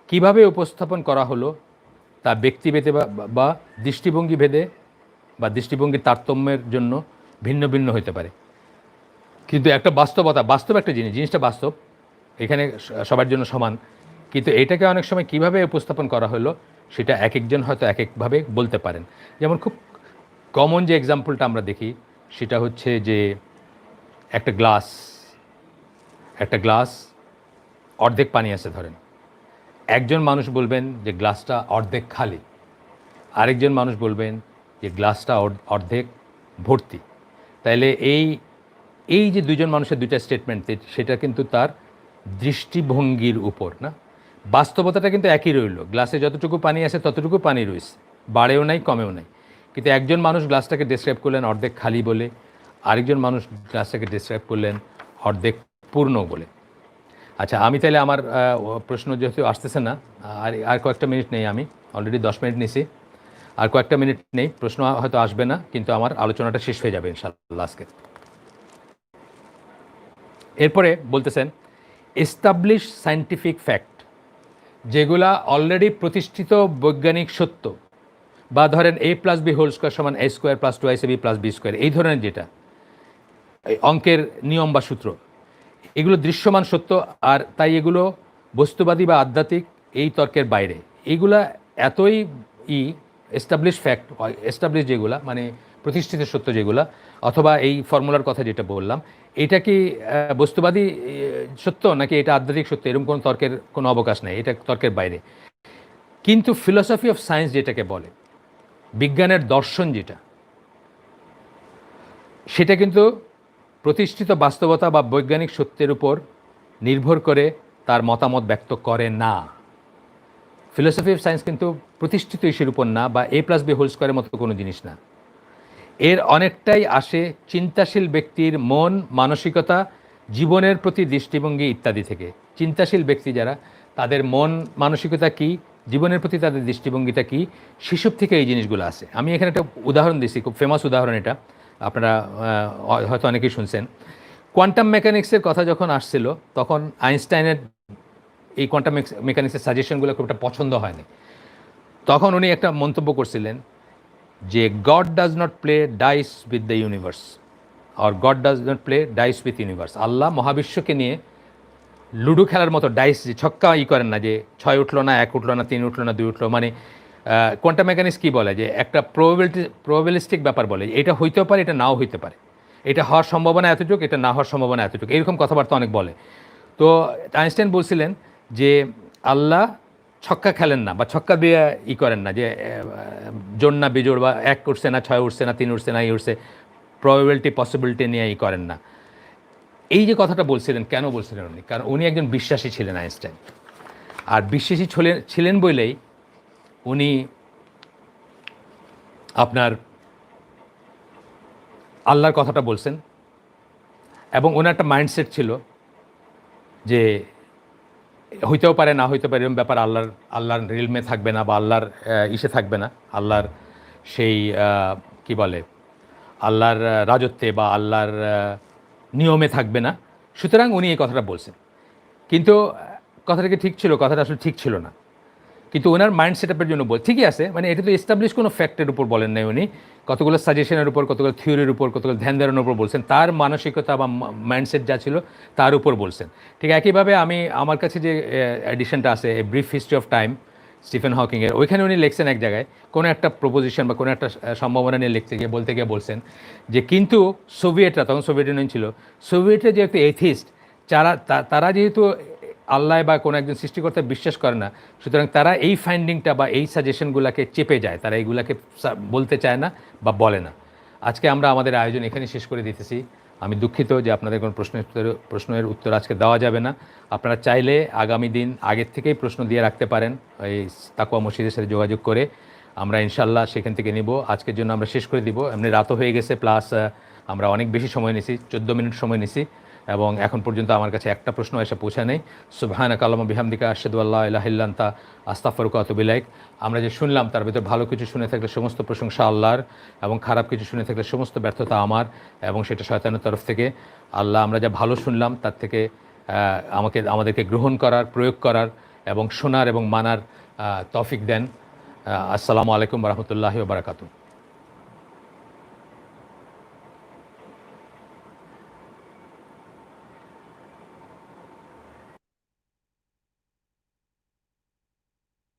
কিভাবে উপস্থাপন করা হলো তা ব্যক্তিভেদে বা দৃষ্টিভঙ্গি ভেদে বা দৃষ্টিভঙ্গির তারতম্যের জন্য ভিন্ন ভিন্ন হতে পারে। কিন্তু একটা বাস্তব একটা জিনিসটা বাস্তব, এখানে সবার জন্য সমান, কিন্তু এটাকে অনেক সময় কিভাবে উপস্থাপন করা হলো সেটা এক একজন হয়তো এক একভাবে বলতে পারেন। যেমন খুব কমন যে এক্সাম্পলটা আমরা দেখি সেটা হচ্ছে যে একটা গ্লাস অর্ধেক পানি আছে ধরেন, একজন মানুষ বলবেন যে গ্লাসটা অর্ধেক খালি, আরেকজন মানুষ বলবেন যে গ্লাসটা অর্ধেক ভর্তি। তাইলে এই যে দুজন মানুষের দুইটা স্টেটমেন্ট, সেটা কিন্তু তার দৃষ্টিভঙ্গির উপর না। বাস্তবতাটা কিন্তু একই রইল, গ্লাসে যতটুকু পানি আছে ততটুকু পানি রয়েছে, বাড়েও নাই কমেও নাই। কিন্তু একজন মানুষ গ্লাসটাকে ডিসক্রাইব করলেন অর্ধেক খালি বলে, আরেকজন মানুষ গ্লাসটাকে ডিসক্রাইব করলেন অর্ধেক পূর্ণ বলে। আচ্ছা, আমি তাহলে আমার প্রশ্ন যেহেতু আসতেছে না, আর কয়েকটা মিনিট নেই, আমি অলরেডি 10 মিনিট নিছি, আর কয়েকটা মিনিট নেই, প্রশ্ন হয়তো আসবে না, কিন্তু আমার আলোচনাটা শেষ হয়ে যাবে ইনশাআল্লাহ আজকে। এরপরে বলতেছেন এস্টাবলিশ সায়েন্টিফিক ফ্যাক্ট, যেগুলা অলরেডি প্রতিষ্ঠিত বৈজ্ঞানিক সত্য, বা ধরেন a+b² = a² + 2ac+b², এই ধরনের যেটা অঙ্কের নিয়ম বা সূত্র, এগুলো দৃশ্যমান সত্য, আর তাই এগুলো বস্তুবাদী বা আধ্যাত্মিক এই তর্কের বাইরে। এইগুলা এতই এস্টাবলিশ ফ্যাক্ট, এস্টাবলিশ যেগুলা মানে প্রতিষ্ঠিত সত্য যেগুলা, অথবা এই ফর্মুলার কথা যেটা বললাম, এটা কি বস্তুবাদী সত্য নাকি এটা আধ্যাত্মিক সত্য, এরকম কোনো তর্কের কোনো অবকাশ নেই, এটা তর্কের বাইরে। কিন্তু ফিলসফি অফ সায়েন্স যেটাকে বলে, বিজ্ঞানের দর্শন যেটা, সেটা কিন্তু প্রতিষ্ঠিত বাস্তবতা বা বৈজ্ঞানিক সত্যের উপর নির্ভর করে তার মতামত ব্যক্ত করে না। ফিলসফি অফ সায়েন্স কিন্তু প্রতিষ্ঠিত ইস্যুর উপর না, বা a+b² মতো কোনো জিনিস না। এর অনেকটাই আসে চিন্তাশীল ব্যক্তির মন মানসিকতা, জীবনের প্রতি দৃষ্টিভঙ্গি ইত্যাদি থেকে। চিন্তাশীল ব্যক্তি যারা, তাদের মন মানসিকতা কী, জীবনের প্রতি তাদের দৃষ্টিভঙ্গিটা কী, সেসব থেকে এই জিনিসগুলো আসে। আমি এখানে একটা উদাহরণ দিচ্ছি, খুব ফেমাস উদাহরণ এটা, আপনারা হয়তো অনেকেই শুনছেন। কোয়ান্টাম মেকানিক্সের কথা যখন আসছিল, তখন আইনস্টাইনের এই কোয়ান্টাম মেকানিক্সের সাজেশনগুলো খুব একটা পছন্দ হয়নি। তখন উনি একটা মন্তব্য করছিলেন যে God does not play dice with the universe, আর God does not play dice with universe. আল্লাহ মহাবিশ্বকে নিয়ে লুডো খেলার মতো ডাইস, যে ছক্কা করেন না, যে 6 উঠলো না, 1 উঠলো না, 3 উঠলো না, 2 উঠলো, মানে কোয়ান্টাম মেকানিক্স কী বলে, যে একটা প্রবাবিলিস্টিক ব্যাপার বলে, এটা হইতেও পারে, এটা নাও হইতে পারে, এটা হওয়ার সম্ভাবনা এতটুকু, এটা না হওয়ার সম্ভাবনা এতটুকু, এরকম কথাবার্তা অনেক বলে। তো আইনস্টাইন বলছিলেন যে আল্লাহ ছক্কা খেলেন না, বা ছক্কা দিয়ে করেন না, যে জোড় না বিজোড়, বা 1 উঠছে না, 6 উঠছে না, 3 উঠছে না, উঠছে, প্রবাবিলিটি পসিবিলিটি নিয়ে করেন না। এই যে কথাটা বলছিলেন, কেন বলছিলেন উনি? কারণ উনি একজন বিশ্বাসী ছিলেন আইনস্টাইন, আর বিশ্বাসী ছিলেন বলেই উনি আপনার আল্লাহর কথাটা বলছেন, এবং ওনার একটা মাইন্ডসেট ছিল যে হইতেও পারে না হইতে পারে, এরকম ব্যাপার আল্লাহর রিলমে থাকবে না, বা আল্লাহর ইসে থাকবে না, আল্লাহর সেই কি বলে, আল্লাহর রাজত্বে বা আল্লাহর নিয়মে থাকবে না। সুতরাং উনি এই কথাটা বলছেন, কিন্তু কথাটা কি ঠিক ছিল? কথাটা আসলে ঠিক ছিল না, কিন্তু ওনার মাইন্ড সেট আপের জন্য ঠিকই আছে। মানে এটা তো এস্টাবলিশ কোনো ফ্যাক্টের উপর বলেন নাই উনি, কতগুলো সাজেশনের উপর, কতগুলো থিওরির উপর, কতগুলো ধ্যান ধারণার উপর বলছেন, তার মানসিকতা বা মাইন্ডসেট যা ছিল তার উপর বলছেন। ঠিক একইভাবে আমার কাছে যে এডিশনটা আছে, a brief history of time Stephen হকিংয়ের, ওইখানে উনি লিখছেন এক জায়গায় কোনো একটা প্রপোজিশন বা কোনো একটা সম্ভাবনা নিয়ে বলতে গিয়ে বলছেন যে কিন্তু সোভিয়েতরা, তখন সোভিয়েত ইউনিয়ন ছিল, সোভিয়েতরা যেহেতু এথিস্ট, তারা যেহেতু আল্লাহ বা কোনো একজন সৃষ্টিকর্তা বিশ্বাস করে না, সুতরাং তারা এই ফাইন্ডিংটা বা এই সাজেশনগুলোকে চেপে যায়, তারা এইগুলাকে বলতে চায় না বা বলে না। আজকে আমরা আমাদের আয়োজন এখানে শেষ করে দিতেছি। আমি দুঃখিত যে আপনাদের কোনো প্রশ্নের উত্তর আজকে দেওয়া যাবে না। আপনারা চাইলে আগামী দিন আগের থেকেই প্রশ্ন দিয়ে রাখতে পারেন, এই তাকওয়া মসজিদের সাথে যোগাযোগ করে, আমরা ইনশাল্লাহ সেখান থেকে নিব। আজকের জন্য আমরা শেষ করে দিব, এমনি রাতও হয়ে গেছে, প্লাস আমরা অনেক বেশি সময় নিছি, 14 মিনিট সময় নিছি, এবং এখন পর্যন্ত আমার কাছে একটা প্রশ্ন এসে পৌঁছা নেই। সুবহানাকা আল্লাহুম্মা বিহামদিকা আশহাদু আল্লা ইলাহা ইল্লা আনতা আস্তাগফিরুকা ওয়া আতুবু ইলাইক। আমরা যে শুনলাম তার ভিতর ভালো কিছু শুনে থাকলে সমস্ত প্রশংসা আল্লাহর, এবং খারাপ কিছু শুনে থাকলে সমস্ত ব্যর্থতা আমার, এবং সেটা শয়তানের তরফ থেকে। আল্লাহ, আমরা যা ভালো শুনলাম তার থেকে আমাদেরকে গ্রহণ করার, প্রয়োগ করার এবং শোনার এবং মানার তৌফিক দেন। আসসালামু আলাইকুম ওয়া রাহমাতুল্লাহি ওয়া বারাকাতুহু।